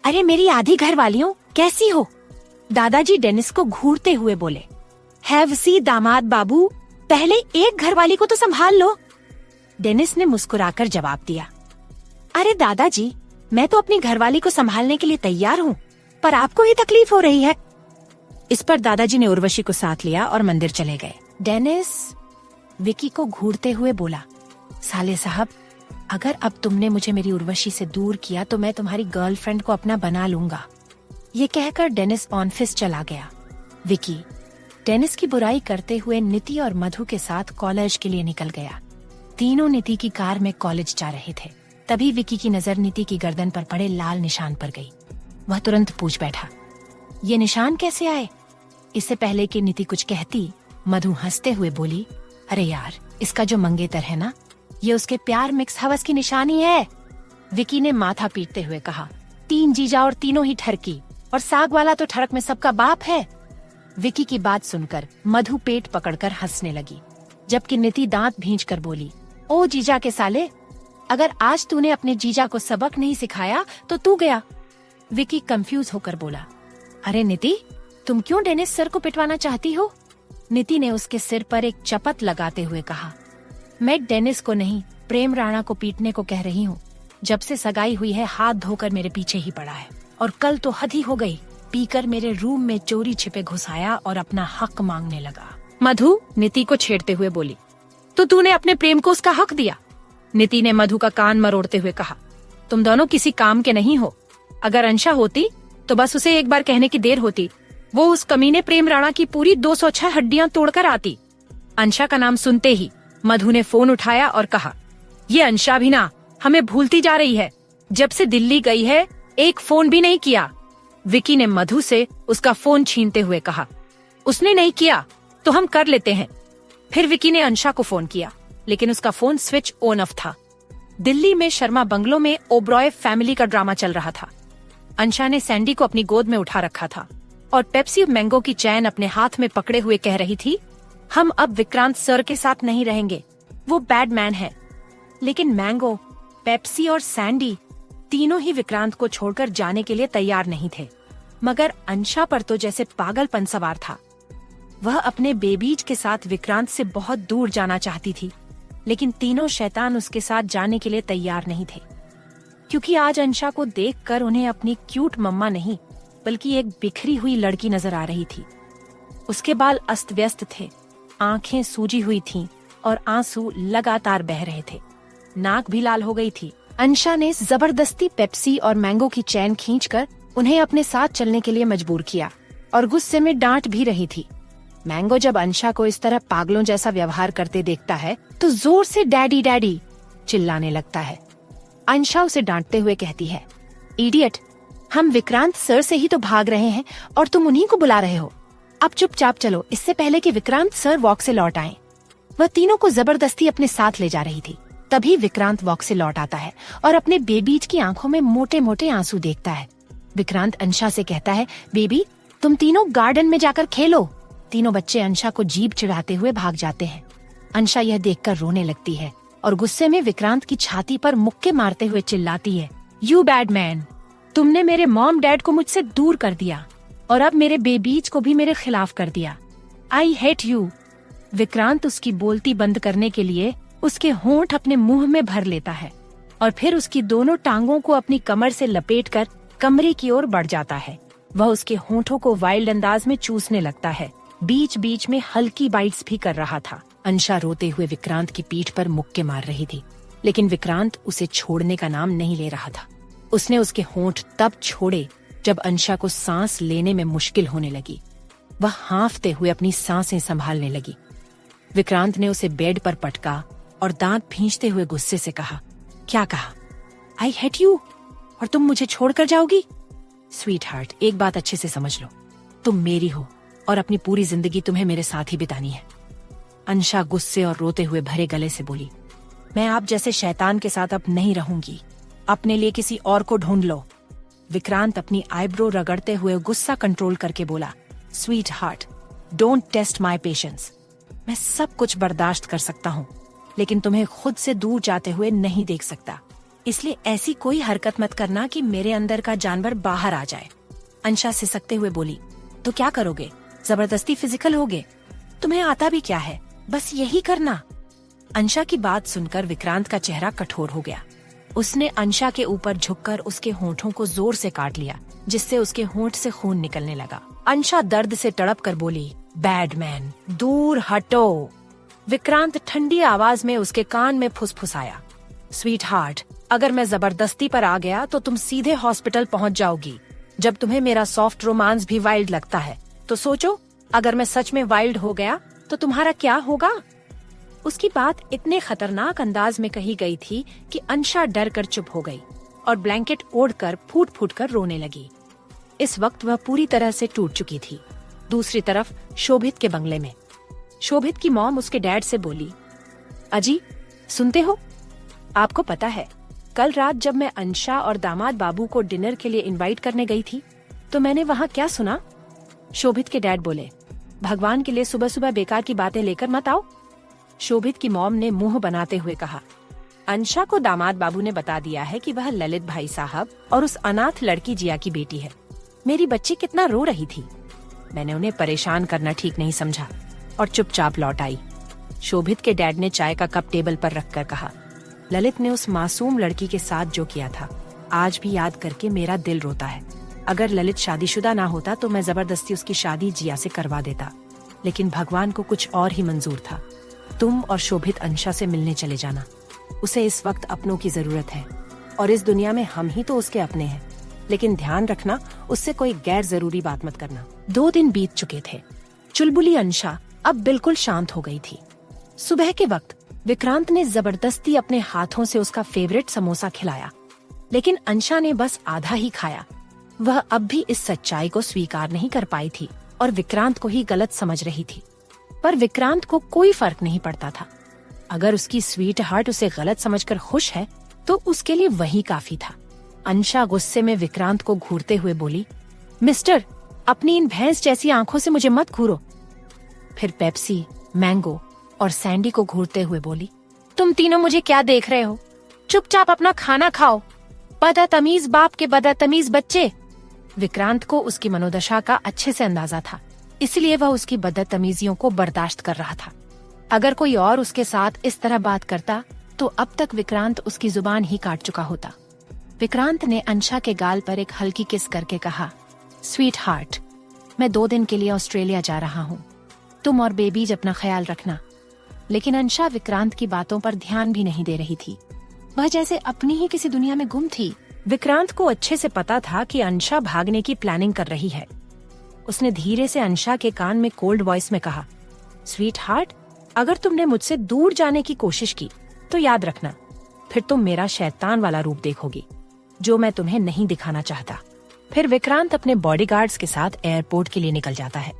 अरे मेरी आधी घर वालियों, कैसी हो? दादाजी डेनिस को घूरते हुए बोले, हैवसी दामाद बाबू, पहले एक घर वाली को तो संभाल लो। डेनिस ने मुस्कुराकर जवाब दिया, अरे दादाजी, मैं तो अपनी घरवाली को संभालने के लिए तैयार हूँ, पर आपको ही तकलीफ हो रही है। इस पर दादाजी ने उर्वशी को साथ लिया और मंदिर चले गए। डेनिस विकी को घूरते हुए बोला, साले साहब, अगर अब तुमने मुझे मेरी उर्वशी से दूर किया तो मैं तुम्हारी गर्लफ्रेंड को अपना बना लूंगा। ये कहकर डेनिस ऑफिस चला गया। विकी डेनिस की बुराई करते हुए नीति और मधु के साथ कॉलेज के लिए निकल गया। तीनों नीति की कार में कॉलेज जा रहे थे। तभी विकी की नजर नीति की गर्दन पर पड़े लाल निशान पर गई। वह तुरंत पूछ बैठा, ये निशान कैसे आए? इससे पहले कि नीति कुछ कहती, मधु हंसते हुए बोली, अरे यार, इसका जो मंगेतर है ना, ये उसके प्यार मिक्स हवस की निशानी है। विकी ने माथा पीटते हुए कहा, 3 जीजा और तीनों ही ठरकी, और साग वाला तो ठरक में सबका बाप है। विकी की बात सुनकर मधु पेट पकड़कर हंसने लगी, जबकि नीति दांत भींचकर बोली, ओ जीजा के साले, अगर आज तूने अपने जीजा को सबक नहीं सिखाया तो तू गया। विकी कंफ्यूज होकर बोला, अरे नीति, तुम क्यों डेनिस सर को पिटवाना चाहती हो? नीति ने उसके सिर पर एक चपत लगाते हुए कहा, मैं डेनिस को नहीं, प्रेम राणा को पीटने को कह रही हूँ। जब से सगाई हुई है हाथ धोकर मेरे पीछे ही पड़ा है, और कल तो हद ही हो गई, पीकर मेरे रूम में चोरी छिपे घुस आया और अपना हक मांगने लगा। मधु नीति को छेड़ते हुए बोली, तो तूने अपने प्रेम को उसका हक दिया? नीति ने मधु का कान मरोड़ते हुए कहा, तुम दोनों किसी काम के नहीं हो। अगर अंशा होती तो बस उसे एक बार कहने की देर होती, वो उस कमीने प्रेम राणा की पूरी 206 हड्डियां तोड़कर आती। अंशा का नाम सुनते ही मधु ने फोन उठाया और कहा, ये अंशा भी ना हमें भूलती जा रही है, जब से दिल्ली गई है एक फोन भी नहीं किया। विकी ने मधु से उसका फोन छीनते हुए कहा, उसने नहीं किया तो हम कर लेते हैं। फिर विकी ने अंशा को फोन किया, लेकिन उसका फोन स्विच ऑन ऑफ था। दिल्ली में शर्मा बंगलो में ओब्रॉय फैमिली का ड्रामा चल रहा था। अंशा ने सैंडी को अपनी गोद में उठा रखा था और पेप्सी मैंगो की चैन अपने हाथ में पकड़े हुए कह रही थी, हम अब विक्रांत सर के साथ नहीं रहेंगे, वो बैड मैन है। लेकिन मैंगो, पेप्सी और सैंडी तीनों ही विक्रांत को छोड़कर जाने के लिए तैयार नहीं थे, मगर अंशा पर तो जैसे पागलपन सवार था। वह अपने बेबीज के साथ विक्रांत से बहुत दूर जाना चाहती थी, लेकिन तीनों शैतान उसके साथ जाने के लिए तैयार नहीं थे, क्योंकि आज अंशा को देखकर उन्हें अपनी क्यूट मम्मा नहीं बल्कि एक बिखरी हुई लड़की नजर आ रही थी। उसके बाल अस्त व्यस्त थे, आंखें सूजी हुई थीं और आंसू लगातार बह रहे थे। नाक भी लाल हो गई थी। अंशा ने जबरदस्ती पेप्सी और मैंगो की चैन खींचकर उन्हें अपने साथ चलने के लिए मजबूर किया और गुस्से में डांट भी रही थी। मैंगो जब अंशा को इस तरह पागलों जैसा व्यवहार करते देखता है तो जोर से डैडी डैडी चिल्लाने लगता है। अंशा उसे डांटते हुए कहती है, इडियट, हम विक्रांत सर से ही तो भाग रहे हैं और तुम उन्हीं को बुला रहे हो। अब चुपचाप चलो, इससे पहले कि विक्रांत सर वॉक से लौट आएं। वह तीनों को जबरदस्ती अपने साथ ले जा रही थी। तभी विक्रांत वॉक से लौट आता है और अपने बेबीज की आंखों में मोटे मोटे आंसू देखता है। विक्रांत अंशा से कहता है, बेबी तुम तीनों गार्डन में जाकर खेलो। तीनों बच्चे अंशा को जीभ चिढ़ाते हुए भाग जाते हैं। अंशा यह देखकर रोने लगती है और गुस्से में विक्रांत की छाती पर मुक्के मारते हुए चिल्लाती है, यू बैड मैन, तुमने मेरे मॉम डैड को मुझसे दूर कर दिया और अब मेरे बेबीज को भी मेरे खिलाफ कर दिया। I hate you. विक्रांत उसकी बोलती बंद करने के लिए उसके होंठ अपने मुंह में भर लेता है और फिर उसकी दोनों टांगों को अपनी कमर से लपेटकर कमरे की ओर बढ़ जाता है। वह उसके होंठों को वाइल्ड अंदाज में चूसने लगता है, बीच बीच में हल्की बाइट्स भी कर रहा था। अंशा रोते हुए विक्रांत की पीठ पर मुक्के मार रही थी, लेकिन विक्रांत उसे छोड़ने का नाम नहीं ले रहा था। उसने उसके होंठ तब छोड़े जब अंशा को सांस लेने में मुश्किल होने लगी। वह हांफते हुए अपनी सांसें संभालने लगी। विक्रांत ने उसे बेड पर पटका और दांत भींचते हुए गुस्से से कहा, क्या कहा? आई हेट यू और तुम मुझे छोड़कर जाओगी? स्वीट हार्ट, एक बात अच्छे से समझ लो, तुम मेरी हो और अपनी पूरी जिंदगी तुम्हें मेरे साथ ही बितानी है। अंशा गुस्से और रोते हुए भरे गले से बोली, मैं आप जैसे शैतान के साथ अब नहीं रहूंगी, अपने लिए किसी और को ढूंढ लो। विक्रांत अपनी आईब्रो रगड़ते हुए गुस्सा कंट्रोल करके बोला, sweetheart, don't test my patience. मैं सब कुछ बर्दाश्त कर सकता हूँ, लेकिन तुम्हें खुद से दूर जाते हुए नहीं देख सकता, इसलिए ऐसी कोई हरकत मत करना कि मेरे अंदर का जानवर बाहर आ जाए। अंशा सिसकते हुए बोली, तो क्या करोगे? जबरदस्ती फिजिकल होगे? तुम्हें आता भी क्या है, बस यही करना। अंशा की बात सुनकर विक्रांत का चेहरा कठोर हो गया। उसने अंशा के ऊपर झुककर उसके होंठों को जोर से काट लिया, जिससे उसके होंठ से खून निकलने लगा। अंशा दर्द से तड़प कर बोली, बैड मैन, दूर हटो। विक्रांत ठंडी आवाज में उसके कान में फुसफुसाया, स्वीट हार्ट, अगर मैं जबरदस्ती पर आ गया तो तुम सीधे हॉस्पिटल पहुंच जाओगी। जब तुम्हें मेरा सॉफ्ट रोमांस भी वाइल्ड लगता है, तो सोचो अगर मैं सच में वाइल्ड हो गया तो तुम्हारा क्या होगा? उसकी बात इतने खतरनाक अंदाज में कही गई थी कि अंशा डर कर चुप हो गई और ब्लैंकेट ओढ़कर फूट फूट कर रोने लगी। इस वक्त वह पूरी तरह से टूट चुकी थी। दूसरी तरफ शोभित के बंगले में शोभित की मॉम उसके डैड से बोली, अजी सुनते हो, आपको पता है कल रात जब मैं अंशा और दामाद बाबू को डिनर के लिए इनवाइट करने गई थी तो मैंने वहाँ क्या सुना? शोभित के डैड बोले, भगवान के लिए सुबह सुबह बेकार की बातें लेकर मत आओ। शोभित की मॉम ने मुंह बनाते हुए कहा, अंशा को दामाद बाबू ने बता दिया है कि वह ललित भाई साहब और उस अनाथ लड़की जिया की बेटी है। मेरी बच्ची कितना रो रही थी, मैंने उन्हें परेशान करना ठीक नहीं समझा और चुपचाप लौट आई। शोभित के डैड ने चाय का कप टेबल पर रखकर कहा, ललित ने उस मासूम लड़की के साथ जो किया था, आज भी याद करके मेरा दिल रोता है। अगर ललित शादीशुदा ना होता तो मैं जबरदस्ती उसकी शादी जिया से करवा देता, लेकिन भगवान को कुछ और ही मंजूर था। तुम और शोभित अंशा से मिलने चले जाना, उसे इस वक्त अपनों की जरूरत है और इस दुनिया में हम ही तो उसके अपने हैं, लेकिन ध्यान रखना उससे कोई गैर जरूरी बात मत करना। 2 दिन बीत चुके थे। चुलबुली अंशा अब बिल्कुल शांत हो गई थी। सुबह के वक्त विक्रांत ने जबरदस्ती अपने हाथों से उसका फेवरेट समोसा खिलाया, लेकिन अंशा ने बस आधा ही खाया। वह अब भी इस सच्चाई को स्वीकार नहीं कर पाई थी और विक्रांत को ही गलत समझ रही थी, पर विक्रांत को कोई फर्क नहीं पड़ता था। अगर उसकी स्वीट हार्ट उसे गलत समझकर खुश है तो उसके लिए वही काफी था। अंशा गुस्से में विक्रांत को घूरते हुए बोली, मिस्टर, अपनी इन भैंस जैसी आंखों से मुझे मत घूरो। फिर पेप्सी, मैंगो और सैंडी को घूरते हुए बोली, तुम तीनों मुझे क्या देख रहे हो? चुपचाप अपना खाना खाओ, बदतमीज बाप के बदतमीज बच्चे। विक्रांत को उसकी मनोदशा का अच्छे से अंदाजा था, इसलिए वह उसकी बदतमीजियों को बर्दाश्त कर रहा था। अगर कोई और उसके साथ इस तरह बात करता तो अब तक विक्रांत उसकी जुबान ही काट चुका होता। विक्रांत ने अंशा के गाल पर एक हल्की किस करके कहा, स्वीट हार्ट, मैं 2 दिन के लिए ऑस्ट्रेलिया जा रहा हूँ, तुम और बेबीज अपना ख्याल रखना। लेकिन अंशा विक्रांत की बातों पर ध्यान भी नहीं दे रही थी। वह जैसे अपनी ही किसी दुनिया में गुम थी। विक्रांत को अच्छे से पता था कि अंशा भागने की प्लानिंग कर रही है। उसने धीरे से अंशा के कान में कोल्ड वॉइस में कहा, स्वीट हार्ट, अगर तुमने मुझसे दूर जाने की कोशिश की तो याद रखना, फिर तुम मेरा शैतान वाला रूप देखोगी, जो मैं तुम्हें नहीं दिखाना चाहता। फिर विक्रांत अपने बॉडीगार्ड्स के साथ एयरपोर्ट के लिए निकल जाता है।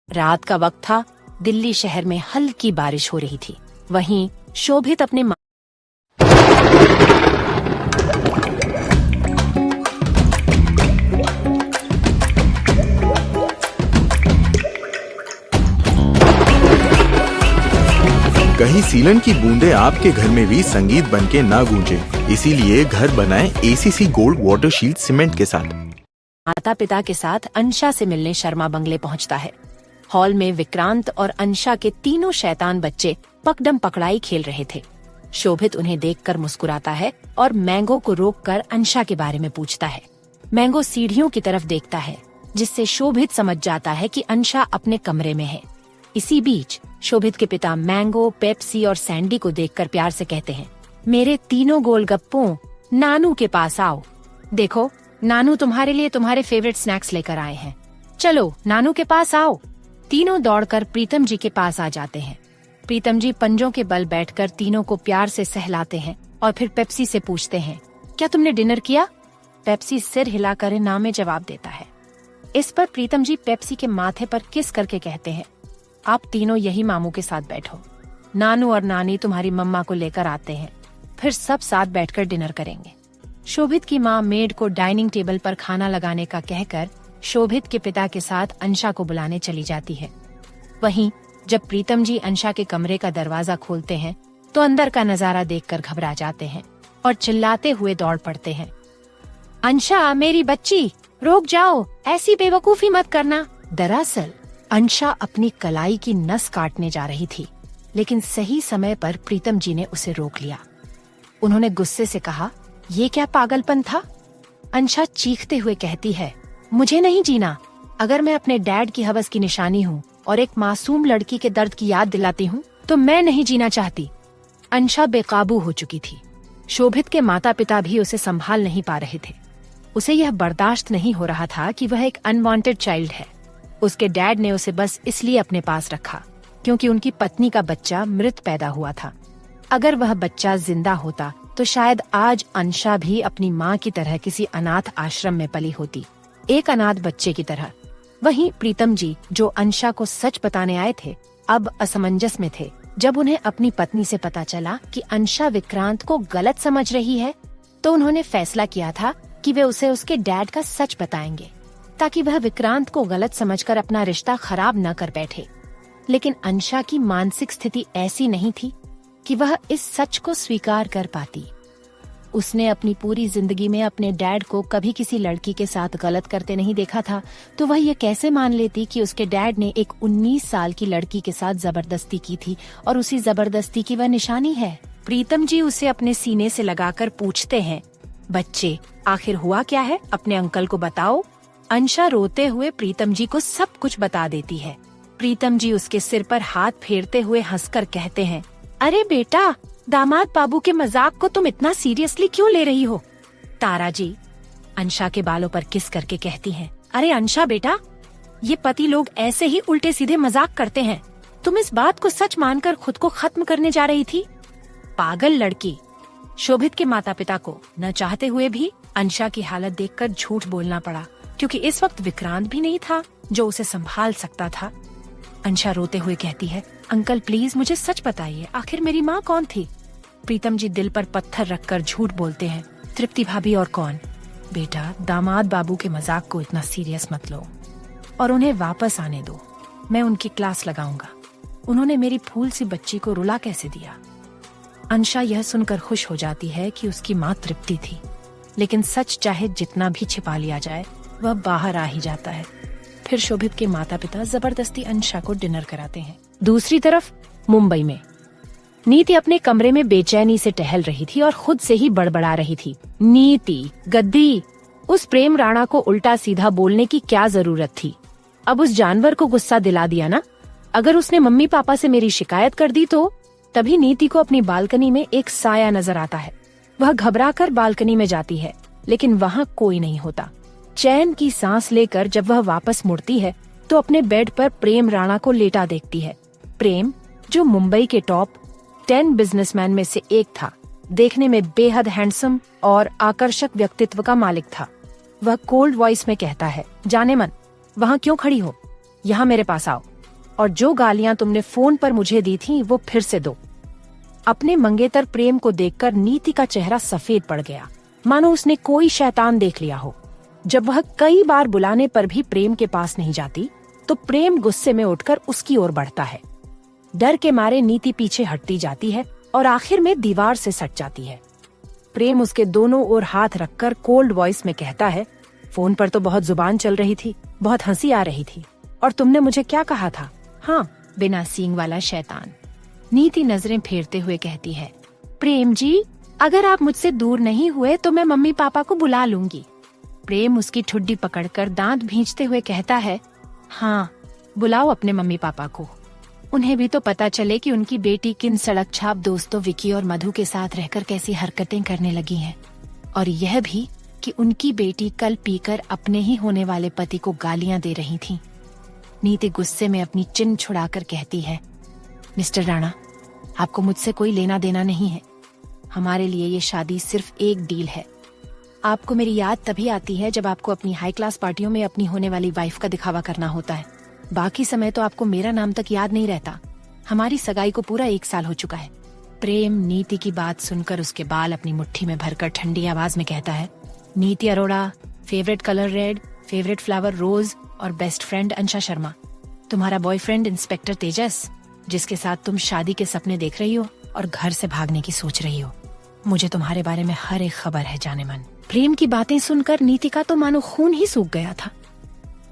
रात का वक्त था। दिल्ली शहर में हल्की बारिश हो रही थी। वहीं शोभित अपने कहीं सीलन की बूंदे आपके घर में भी संगीत बनके ना गूंजे, इसीलिए घर बनाएं ACC gold water shield cement के साथ। माता पिता के साथ अंशा से मिलने शर्मा बंगले पहुंचता है। हॉल में विक्रांत और अंशा के तीनों शैतान बच्चे पकड़म पकड़ाई खेल रहे थे। शोभित उन्हें देखकर मुस्कुराता है और मैंगो को रोककर अंशा के बारे में पूछता है। मैंगो सीढ़ियों की तरफ देखता है, जिससे शोभित समझ जाता है कि अंशा अपने कमरे में है। इसी बीच शोभित के पिता मैंगो, पेप्सी और सैंडी को देखकर प्यार से कहते हैं, मेरे तीनों गोलगप्पों, नानू के पास आओ। देखो, नानू तुम्हारे लिए तुम्हारे फेवरेट स्नैक्स लेकर आए हैं। चलो नानू के पास आओ। तीनों दौड़कर प्रीतम जी के पास आ जाते हैं। प्रीतम जी पंजों के बल बैठकर तीनों को प्यार से सहलाते हैं और फिर पेप्सी से पूछते हैं, क्या तुमने डिनर किया? पेप्सी सिर हिलाकर ना में जवाब देता है। इस पर प्रीतम जी पेप्सी के माथे पर किस करके कहते हैं, आप तीनों यही मामू के साथ बैठो, नानू और नानी तुम्हारी मम्मा को लेकर आते हैं, फिर सब साथ बैठकर डिनर करेंगे। शोभित की माँ मेड को डाइनिंग टेबल पर खाना लगाने का कहकर शोभित के पिता के साथ अंशा को बुलाने चली जाती है। वहीं जब प्रीतम जी अंशा के कमरे का दरवाजा खोलते हैं तो अंदर का नजारा देखकर घबरा जाते हैं और चिल्लाते हुए दौड़ पड़ते हैं, अंशा मेरी बच्ची, रुक जाओ, ऐसी बेवकूफी मत करना। दरअसल अंशा अपनी कलाई की नस काटने जा रही थी, लेकिन सही समय पर प्रीतम जी ने उसे रोक लिया। उन्होंने गुस्से से कहा, ये क्या पागलपन था? अंशा चीखते हुए कहती है, मुझे नहीं जीना। अगर मैं अपने डैड की हवस की निशानी हूँ और एक मासूम लड़की के दर्द की याद दिलाती हूँ तो मैं नहीं जीना चाहती। अंशा बेकाबू हो चुकी थी। शोभित के माता पिता भी उसे संभाल नहीं पा रहे थे। उसे यह बर्दाश्त नहीं हो रहा था कि वह एक अनवांटेड चाइल्ड है। उसके डैड ने उसे बस इसलिए अपने पास रखा क्योंकि उनकी पत्नी का बच्चा मृत पैदा हुआ था। अगर वह बच्चा जिंदा होता तो शायद आज अंशा भी अपनी माँ की तरह किसी अनाथ आश्रम में पली होती, एक अनाथ बच्चे की तरह। वहीं प्रीतम जी, जो अंशा को सच बताने आए थे, अब असमंजस में थे। जब उन्हें अपनी पत्नी से पता चला कि अंशा विक्रांत को गलत समझ रही है, तो उन्होंने फैसला किया था कि वे उसे उसके डैड का सच बताएंगे, ताकि वह विक्रांत को गलत समझकर अपना रिश्ता खराब न कर बैठे। लेकिन अंशा की मानसिक स्थिति ऐसी नहीं थी कि वह इस सच को स्वीकार कर पाती। उसने अपनी पूरी जिंदगी में अपने डैड को कभी किसी लड़की के साथ गलत करते नहीं देखा था, तो वह ये कैसे मान लेती कि उसके डैड ने एक 19 साल की लड़की के साथ जबरदस्ती की थी और उसी जबरदस्ती की वह निशानी है। प्रीतम जी उसे अपने सीने से लगाकर पूछते हैं, बच्चे आखिर हुआ क्या है, अपने अंकल को बताओ। अंशा रोते हुए प्रीतम जी को सब कुछ बता देती है। प्रीतम जी उसके सिर पर हाथ फेरते हुए हंसकर कहते हैं, अरे बेटा, दामाद बाबू के मजाक को तुम इतना सीरियसली क्यों ले रही हो? तारा जी अंशा के बालों पर किस करके कहती हैं, अरे अंशा बेटा, ये पति लोग ऐसे ही उल्टे सीधे मजाक करते हैं। तुम इस बात को सच मानकर खुद को खत्म करने जा रही थी, पागल लड़की। शोभित के माता पिता को न चाहते हुए भी अंशा की हालत देखकर झूठ बोलना पड़ा, क्योंकि इस वक्त विक्रांत भी नहीं था जो उसे संभाल सकता था। अंशा रोते हुए कहती है, अंकल प्लीज मुझे सच बताइए, आखिर मेरी माँ कौन थी? प्रीतम जी दिल पर पत्थर रखकर झूठ बोलते हैं, तृप्ति भाभी और कौन? बेटा, दामाद बाबू के मजाक को इतना सीरियस मत लो और उन्हें वापस आने दो। मैं उनकी क्लास लगाऊंगा। उन्होंने मेरी फूल सी बच्ची को रुला कैसे दिया? अंशा यह सुनकर खुश हो जाती है कि उसकी माँ तृप्ति थी। लेकिन सच चाहे जितना भी छिपा लिया जाए वह बाहर आ ही जाता है। फिर शोभित के माता पिता जबरदस्ती अंशा को डिनर कराते हैं। दूसरी तरफ मुंबई में नीति अपने कमरे में बेचैनी से टहल रही थी और खुद से ही बड़बड़ा रही थी। नीति, गद्दी, उस प्रेम राणा को उल्टा सीधा बोलने की क्या जरूरत थी? अब उस जानवर को गुस्सा दिला दिया ना। अगर उसने मम्मी पापा से मेरी शिकायत कर दी तो? तभी नीति को अपनी बालकनी में एक साया नजर आता है। वह घबराकर बालकनी में जाती है, लेकिन वहाँ कोई नहीं होता। चैन की सांस लेकर जब वह वापस मुड़ती है तो अपने बेड पर प्रेम राणा को लेटा देखती है। प्रेम, जो मुंबई के टॉप 10 बिजनेसमैन में से एक था, देखने में बेहद हैंडसम और आकर्षक व्यक्तित्व का मालिक था। वह कोल्ड वॉइस में कहता है, जाने मन, वहाँ क्यों खड़ी हो? यहाँ मेरे पास आओ और जो गालियां तुमने फोन पर मुझे दी थी वो फिर से दो। अपने मंगेतर प्रेम को देखकर नीति का चेहरा सफेद पड़ गया, मानो उसने कोई शैतान देख लिया हो। जब वह कई बार बुलाने पर भी प्रेम के पास नहीं जाती तो प्रेम गुस्से में उठकर उसकी ओर बढ़ता है। डर के मारे नीति पीछे हटती जाती है और आखिर में दीवार से सट जाती है। प्रेम उसके दोनों ओर हाथ रखकर कोल्ड वॉइस में कहता है, फोन पर तो बहुत जुबान चल रही थी, बहुत हंसी आ रही थी, और तुमने मुझे क्या कहा था? हाँ, बिना सींग वाला शैतान। नीति नजरें फेरते हुए कहती है, प्रेम जी, अगर आप मुझसे दूर नहीं हुए तो मैं मम्मी पापा को बुला लूंगी। प्रेम उसकी ठुड्डी पकड़कर दांत भींचते हुए कहता है, हाँ, बुलाओ अपने मम्मी पापा को। उन्हें भी तो पता चले कि उनकी बेटी किन सड़क छाप दोस्तों विकी और मधु के साथ रहकर कैसी हरकतें करने लगी हैं, और यह भी कि उनकी बेटी कल पीकर अपने ही होने वाले पति को गालियां दे रही थी। नीति गुस्से में अपनी चिन छुड़ाकर कहती है, मिस्टर राणा, आपको मुझसे कोई लेना देना नहीं है। हमारे लिए ये शादी सिर्फ एक डील है। आपको मेरी याद तभी आती है जब आपको अपनी हाई क्लास पार्टियों में अपनी होने वाली वाइफ का दिखावा करना होता है। बाकी समय तो आपको मेरा नाम तक याद नहीं रहता। हमारी सगाई को पूरा 1 साल हो चुका है। प्रेम नीति की बात सुनकर उसके बाल अपनी मुट्ठी में भरकर ठंडी आवाज में कहता है, Niti Arora, favourite colour red, favourite flower rose और बेस्ट फ्रेंड अंशा शर्मा। तुम्हारा बॉयफ्रेंड इंस्पेक्टर तेजस, जिसके साथ तुम शादी के सपने देख रही हो और घर से भागने की सोच रही हो। मुझे तुम्हारे बारे में हर एक खबर है, जाने मन। प्रेम की बातें सुनकर नीति का तो मानो खून ही सूख गया था।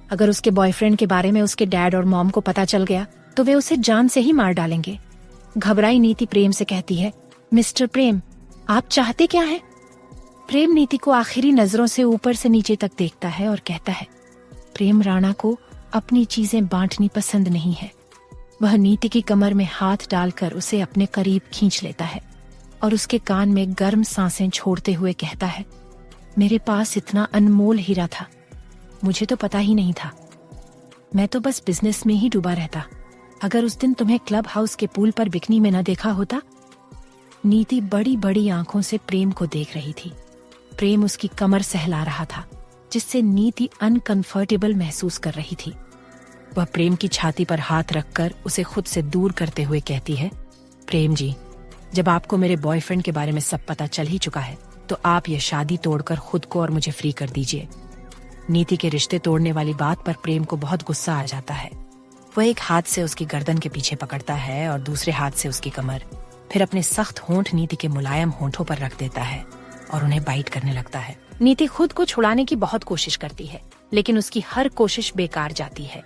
अगर उसके बॉयफ्रेंड के बारे में उसके डैड और मॉम को पता चल गया तो वे उसे जान से ही मार डालेंगे। घबराई नीति प्रेम से कहती है, मिस्टर प्रेम, आप चाहते क्या हैं? प्रेम नीति को आखिरी नजरों से ऊपर से नीचे तक देखता है और कहता है, प्रेम राणा को अपनी चीजें बांटनी पसंद नहीं है। वह नीति की कमर में हाथ डालकर उसे अपने करीब खींच लेता है और उसके कान में गर्म सांसें छोड़ते हुए कहता है, मेरे पास इतना अनमोल हीरा था, मुझे तो पता ही नहीं था। मैं तो बस बिजनेस में ही डूबा रहता। अगर उस दिन तुम्हें क्लब हाउस के पूल पर बिकनी में न देखा होता। नीति बड़ी बड़ी आंखों से प्रेम को देख रही थी। प्रेम उसकी कमर सहला रहा था, जिससे नीति अनकंफर्टेबल महसूस कर रही थी। वह प्रेम की छाती पर हाथ रखकर उसे खुद से दूर करते हुए कहती है, प्रेम जी, जब आपको मेरे बॉयफ्रेंड के बारे में सब पता चल ही चुका है तो आप ये शादी तोड़कर खुद को और मुझे फ्री कर दीजिए। नीति के रिश्ते तोड़ने वाली बात पर प्रेम को बहुत गुस्सा आ जाता है। वह एक हाथ से उसकी गर्दन के पीछे पकड़ता है और दूसरे हाथ से उसकी कमर, फिर अपने सख्त होंठ नीति के मुलायम होंठों पर रख देता है और उन्हें बाइट करने लगता है। नीति खुद को छुड़ाने की बहुत कोशिश करती है, लेकिन उसकी हर कोशिश बेकार जाती है।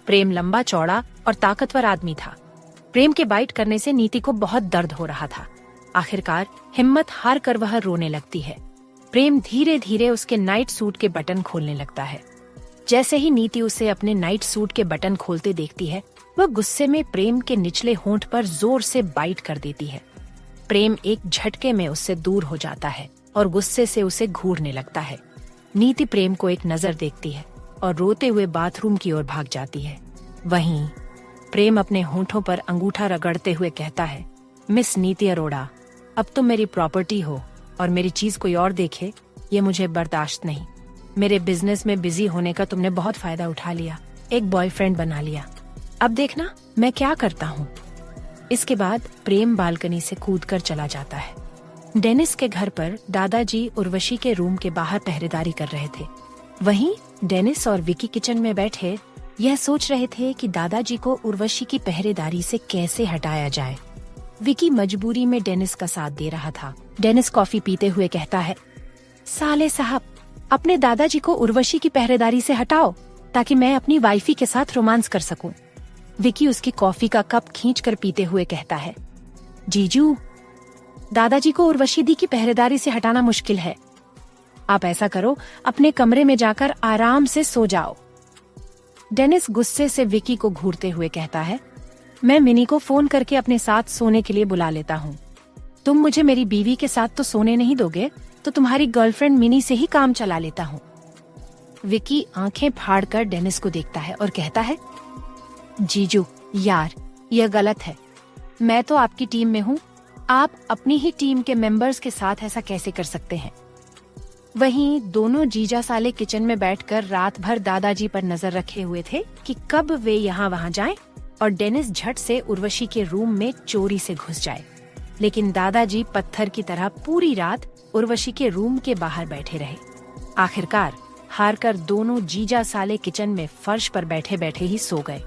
प्रेम लंबा चौड़ा और ताकतवर आदमी था। प्रेम के बाइट करने से नीति को बहुत दर्द हो रहा था। आखिरकार हिम्मत हार कर वह रोने लगती है। प्रेम धीरे धीरे उसके नाइट सूट के बटन खोलने लगता है। जैसे ही नीति उसे अपने नाइट सूट के बटन खोलते देखती है, वह गुस्से में प्रेम के निचले होंठ पर जोर से बाइट कर देती है। प्रेम एक झटके में उससे दूर हो जाता है और गुस्से से उसे घूरने लगता है। नीति प्रेम को एक नजर देखती है और रोते हुए बाथरूम की ओर भाग जाती है। वहीं प्रेम अपने होंठों पर अंगूठा रगड़ते हुए कहता है, मिस नीति अरोड़ा, अब तुम मेरी प्रॉपर्टी हो और मेरी चीज कोई और देखे, ये मुझे बर्दाश्त नहीं। मेरे बिजनेस में बिजी होने का तुमने बहुत फायदा उठा लिया, एक बॉयफ्रेंड बना लिया। अब देखना मैं क्या करता हूँ। इसके बाद प्रेम बालकनी से कूदकर चला जाता है। डेनिस के घर पर दादाजी उर्वशी के रूम के बाहर पहरेदारी कर रहे थे। वहीं डेनिस और विकी किचन में बैठे यह सोच रहे थे कि दादाजी को उर्वशी की पहरेदारी से कैसे हटाया जाए। विकी मजबूरी में डेनिस का साथ दे रहा था। डेनिस कॉफी पीते हुए कहता है, साले साहब, अपने दादाजी को उर्वशी की पहरेदारी से हटाओ ताकि मैं अपनी वाइफी के साथ रोमांस कर सकूं। विकी उसकी कॉफी का कप खींचकर पीते हुए कहता है, जीजू, दादाजी को उर्वशी दी की पहरेदारी से हटाना मुश्किल है। आप ऐसा करो, अपने कमरे में जाकर आराम से सो जाओ। डेनिस गुस्से से विकी को घूरते हुए कहता है, मैं मिनी को फोन करके अपने साथ सोने के लिए बुला लेता हूँ। तुम मुझे मेरी बीवी के साथ तो सोने नहीं दोगे, तो तुम्हारी गर्लफ्रेंड मिनी से ही काम चला लेता हूँ। विकी आंखें फाड़कर डेनिस को देखता है और कहता है, जीजू यार, यह गलत है। मैं तो आपकी टीम में हूँ, आप अपनी ही टीम के मेंबर्स के साथ ऐसा कैसे कर सकते हैं। वहीं दोनों जीजा साले किचन में बैठकर रात भर दादाजी पर नजर रखे हुए थे कि कब वे यहाँ वहाँ जाएं और डेनिस झट से उर्वशी के रूम में चोरी से घुस जाए। लेकिन दादाजी पत्थर की तरह पूरी रात उर्वशी के रूम के बाहर बैठे रहे। आखिरकार हारकर दोनों जीजा साले किचन में फर्श पर बैठे बैठे ही सो गए।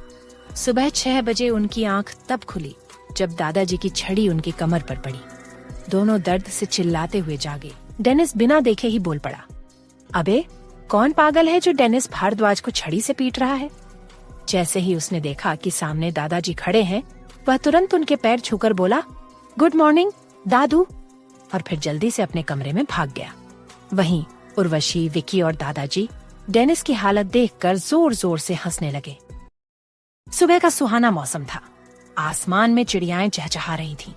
सुबह 6 बजे उनकी आंख तब खुली जब दादाजी की छड़ी उनकी कमर पर पड़ी। दोनों दर्द से चिल्लाते हुए जागे। डेनिस बिना देखे ही बोल पड़ा, अबे कौन पागल है जो डेनिस भारद्वाज को छड़ी से पीट रहा है। जैसे ही उसने देखा कि सामने दादाजी खड़े हैं, वह तुरंत उनके पैर छूकर बोला, गुड मॉर्निंग दादू, और फिर जल्दी से अपने कमरे में भाग गया। वहीं उर्वशी, विकी और दादाजी डेनिस की हालत देखकर जोर जोर से हंसने लगे। सुबह का सुहाना मौसम था। आसमान में चिड़ियाएं चहचहा रही थीं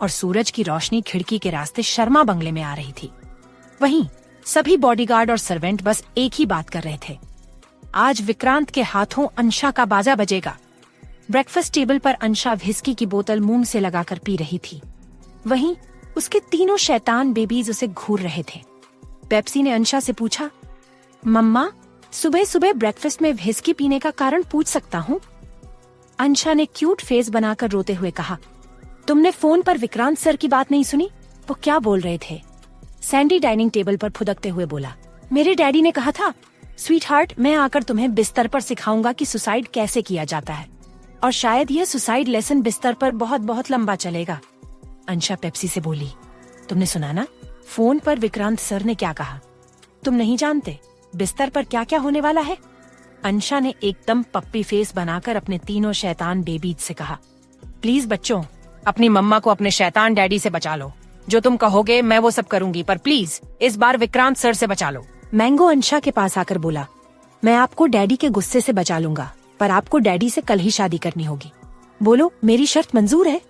और सूरज की रोशनी खिड़की के रास्ते शर्मा बंगले में आ रही थी। वहीं सभी बॉडीगार्ड और सर्वेंट बस एक ही बात कर रहे थे, आज विक्रांत के हाथों अंशा का बाजा बजेगा। ब्रेकफास्ट टेबल पर अंशा व्हिस्की की बोतल मुंह से लगाकर पी रही थी। वहीं उसके तीनों शैतान बेबीज उसे घूर रहे थे। पेप्सी ने अंशा से पूछा, मम्मा, सुबह सुबह ब्रेकफास्ट में व्हिस्की पीने का कारण पूछ सकता हूँ? अंशा ने क्यूट फेस बनाकर रोते हुए कहा, तुमने फोन पर विक्रांत सर की बात नहीं सुनी? वो क्या बोल रहे थे? सैंडी डाइनिंग टेबल पर फुदकते हुए बोला, मेरे डैडी ने कहा था, स्वीट हार्ट, मैं आकर तुम्हें बिस्तर पर सिखाऊंगा कि सुसाइड कैसे किया जाता है, और शायद यह सुसाइड लेसन बिस्तर पर बहुत बहुत लंबा चलेगा। अंशा पेप्सी से बोली, तुमने सुना ना, फोन पर विक्रांत सर ने क्या कहा? तुम नहीं जानते बिस्तर पर क्या क्या होने वाला है? अंशा ने एकदम पप्पी फेस बनाकर अपने तीनों शैतान बेबीज से कहा, प्लीज बच्चों, अपनी मम्मा को अपने शैतान डैडी से बचा लो। जो तुम कहोगे मैं वो सब करूंगी, पर प्लीज इस बार विक्रांत सर से बचा लो। मैंगो अंशा के पास आकर बोला, मैं आपको डैडी के गुस्से से बचा लूंगा, पर आपको डैडी से कल ही शादी करनी होगी। बोलो, मेरी शर्त मंजूर है?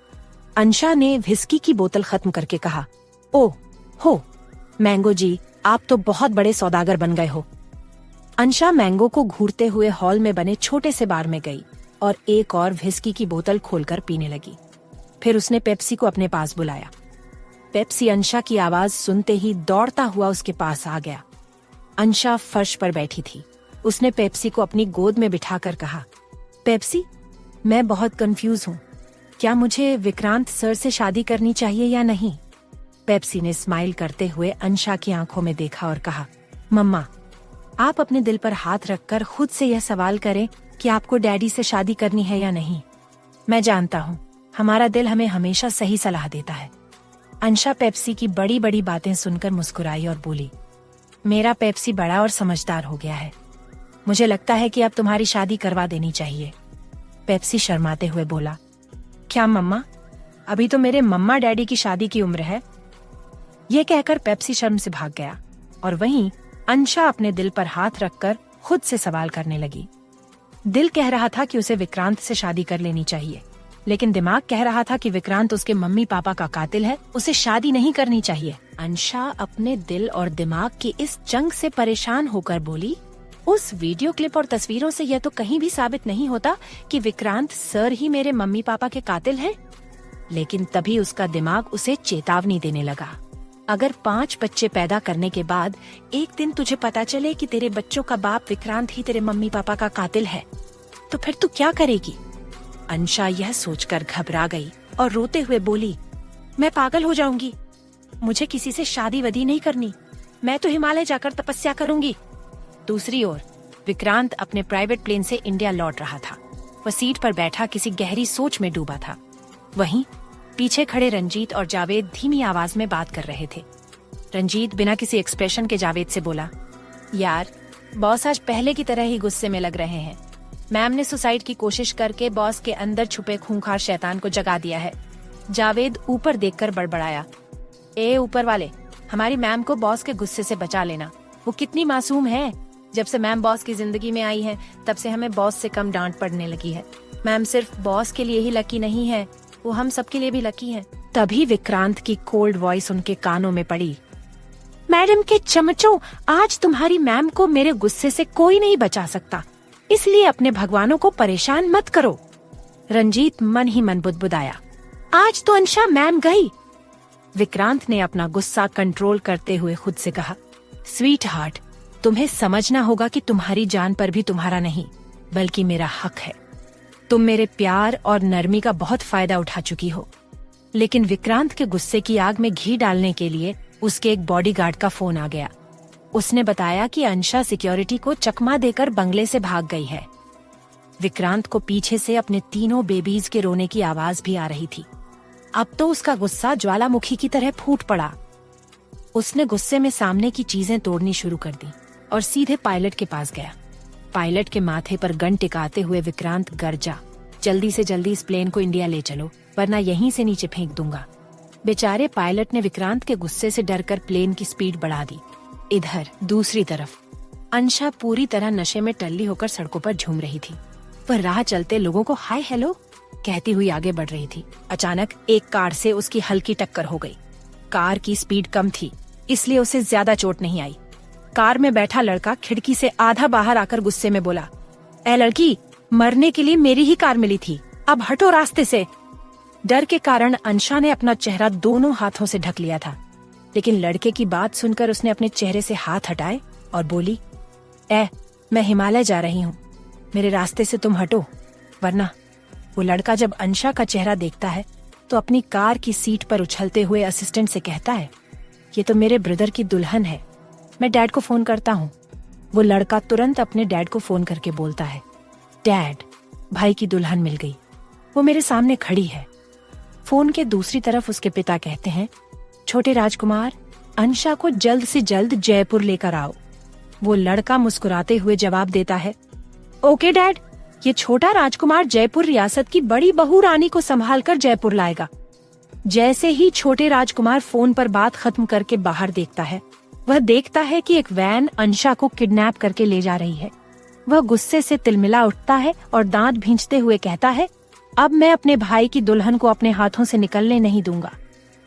अंशा ने व्हिस्की की बोतल खत्म करके कहा, ओह हो मैंगो जी, आप तो बहुत बड़े सौदागर बन गए हो। अंशा मैंगो को घूरते हुए हॉल में बने छोटे से बार में गई और एक और व्हिस्की की बोतल खोलकर पीने लगी। फिर उसने पेप्सी को अपने पास बुलाया। पेप्सी अंशा की आवाज सुनते ही दौड़ता हुआ उसके पास आ गया। अंशा फर्श पर बैठी थी। उसने पेप्सी को अपनी गोद में बिठाकर कहा, पेप्सी, मैं बहुत कंफ्यूज हूँ, क्या मुझे विक्रांत सर से शादी करनी चाहिए या नहीं? पेप्सी ने स्माइल करते हुए अंशा की आंखों में देखा और कहा, मम्मा, आप अपने दिल पर हाथ रखकर खुद से यह सवाल करें कि आपको डैडी से शादी करनी है या नहीं। मैं जानता हूँ हमारा दिल हमें हमेशा सही सलाह देता है। अंशा पेप्सी की बड़ी बड़ी बातें सुनकर मुस्कुराई और बोली, मेरा पेप्सी बड़ा और समझदार हो गया है, मुझे लगता है कि अब तुम्हारी शादी करवा देनी चाहिए। पेप्सी शर्माते हुए बोला, क्या मम्मा, अभी तो मेरे मम्मा डैडी की शादी की उम्र है। ये कहकर पेप्सी शर्म से भाग गया और वहीं अंशा अपने दिल पर हाथ रखकर खुद से सवाल करने लगी। दिल कह रहा था कि उसे विक्रांत से शादी कर लेनी चाहिए, लेकिन दिमाग कह रहा था कि विक्रांत उसके मम्मी पापा का कातिल है, उसे शादी नहीं करनी चाहिए। अंशा अपने दिल और दिमाग की इस जंग से परेशान होकर बोली, उस वीडियो क्लिप और तस्वीरों से यह तो कहीं भी साबित नहीं होता कि विक्रांत सर ही मेरे मम्मी पापा के कातिल हैं। लेकिन तभी उसका दिमाग उसे चेतावनी देने लगा, अगर 5 बच्चे पैदा करने के बाद एक दिन तुझे पता चले कि तेरे बच्चों का बाप विक्रांत ही तेरे मम्मी पापा का कातिल है, तो फिर तू क्या करेगी? अंशा यह सोचकर घबरा गई और रोते हुए बोली, मैं पागल हो जाऊंगी, मुझे किसी से शादी वदी नहीं करनी, मैं तो हिमालय जाकर तपस्या करूंगी। दूसरी ओर विक्रांत अपने प्राइवेट प्लेन से इंडिया लौट रहा था। वह सीट पर बैठा किसी गहरी सोच में डूबा था। वहीं पीछे खड़े रंजीत और जावेद धीमी आवाज में बात कर रहे थे। रंजीत बिना किसी एक्सप्रेशन के जावेद से बोला, यार बॉस आज पहले की तरह ही गुस्से में लग रहे हैं। मैम ने सुसाइड की कोशिश करके बॉस के अंदर छुपे खूंखार शैतान को जगा दिया है। जावेद ऊपर देखकर बड़बड़ाया, ए ऊपर वाले, हमारी मैम को बॉस के गुस्से से बचा लेना। वो कितनी मासूम है। जब से मैम बॉस की जिंदगी में आई है तब से हमें बॉस से कम डांट पड़ने लगी है। मैम सिर्फ बॉस के लिए ही लकी नहीं है, वो हम सबके लिए भी लकी है। तभी विक्रांत की कोल्ड वॉइस उनके कानों में पड़ी, मैडम के चमचों, आज तुम्हारी मैम को मेरे गुस्से से कोई नहीं बचा सकता, इसलिए अपने भगवानों को परेशान मत करो। रंजीत मन ही मन बुदबुदाया, आज तो अंशा मैम गई। विक्रांत ने अपना गुस्सा कंट्रोल करते हुए खुद से कहा, स्वीट हार्ट, तुम्हें समझना होगा कि तुम्हारी जान पर भी तुम्हारा नहीं बल्कि मेरा हक है। तुम मेरे प्यार और नरमी का बहुत फायदा उठा चुकी हो। लेकिन विक्रांत के गुस्से की आग में घी डालने के लिए उसके एक बॉडीगार्ड का फोन आ गया। उसने बताया कि अंशा सिक्योरिटी को चकमा देकर बंगले से भाग गई है। विक्रांत को पीछे से अपने तीनों बेबीज के रोने की आवाज भी आ रही थी। अब तो उसका गुस्सा ज्वालामुखी की तरह फूट पड़ा। उसने गुस्से में सामने की चीजें तोड़नी शुरू कर दी और सीधे पायलट के पास गया। पायलट के माथे पर गन टिकाते हुए विक्रांत गरजा, जल्दी से जल्दी इस प्लेन को इंडिया ले चलो वरना यहीं से नीचे फेंक दूंगा। बेचारे पायलट ने विक्रांत के गुस्से से डरकर प्लेन की स्पीड बढ़ा दी। इधर दूसरी तरफ अंशा पूरी तरह नशे में टल्ली होकर सड़कों पर झूम रही थी। वह राह चलते लोगों को हाय हेलो कहती हुई आगे बढ़ रही थी। अचानक एक कार से उसकी हल्की टक्कर हो गई। कार की स्पीड कम थी इसलिए उसे ज्यादा चोट नहीं आई। कार में बैठा लड़का खिड़की से आधा बाहर आकर गुस्से में बोला, ए लड़की, मरने के लिए मेरी ही कार मिली थी, अब हटो रास्ते से। डर के कारण अंशा ने अपना चेहरा दोनों हाथों से ढक लिया था, लेकिन लड़के की बात सुनकर उसने अपने चेहरे से हाथ हटाए और बोली, मैं हिमालय जा रही हूँ, मेरे रास्ते से तुम हटो वरना। वो लड़का जब अंशा का चेहरा देखता है तो अपनी कार की सीट पर उछलते हुए असिस्टेंट से कहता है, ये तो मेरे ब्रदर की दुल्हन है, मैं डैड को फोन करता हूँ। वो लड़का तुरंत अपने डैड को फोन करके बोलता है, डैड, भाई की दुल्हन मिल गई, वो मेरे सामने खड़ी है। फोन के दूसरी तरफ उसके पिता कहते हैं, छोटे राजकुमार, अंशा को जल्द से जल्द जयपुर लेकर आओ। वो लड़का मुस्कुराते हुए जवाब देता है, ओके डैड, ये छोटा राजकुमार जयपुर रियासत की बड़ी बहू रानी को संभालकर जयपुर लाएगा। जैसे ही छोटे राजकुमार फोन पर बात खत्म करके बाहर देखता है, वह देखता है कि एक वैन अंशा को किडनैप करके ले जा रही है। वह गुस्से से तिलमिला उठता है और दांत भींचते हुए कहता है, अब मैं अपने भाई की दुल्हन को अपने हाथों से निकलने नहीं दूंगा।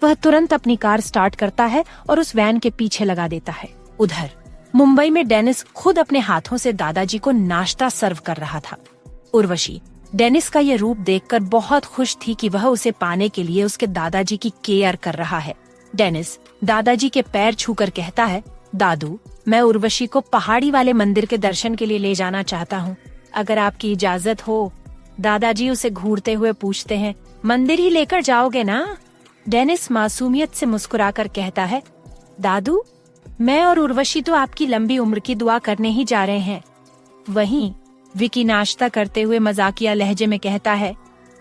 वह तुरंत अपनी कार स्टार्ट करता है और उस वैन के पीछे लगा देता है। उधर मुंबई में डेनिस खुद अपने हाथों से दादाजी को नाश्ता सर्व कर रहा था। उर्वशी डेनिस का ये रूप देखकर बहुत खुश थी कि वह उसे पाने के लिए उसके दादाजी की केयर कर रहा है। डेनिस दादाजी के पैर छूकर कहता है, दादू, मैं उर्वशी को पहाड़ी वाले मंदिर के दर्शन के लिए ले जाना चाहता हूँ, अगर आपकी इजाजत हो। दादाजी उसे घूरते हुए पूछते हैं, मंदिर ही लेकर जाओगे ना? डेनिस मासूमियत से मुस्कुराकर कहता है, दादू, मैं और उर्वशी तो आपकी लंबी उम्र की दुआ करने ही जा रहे हैं। वहीं विकी नाश्ता करते हुए मजाकिया लहजे में कहता है,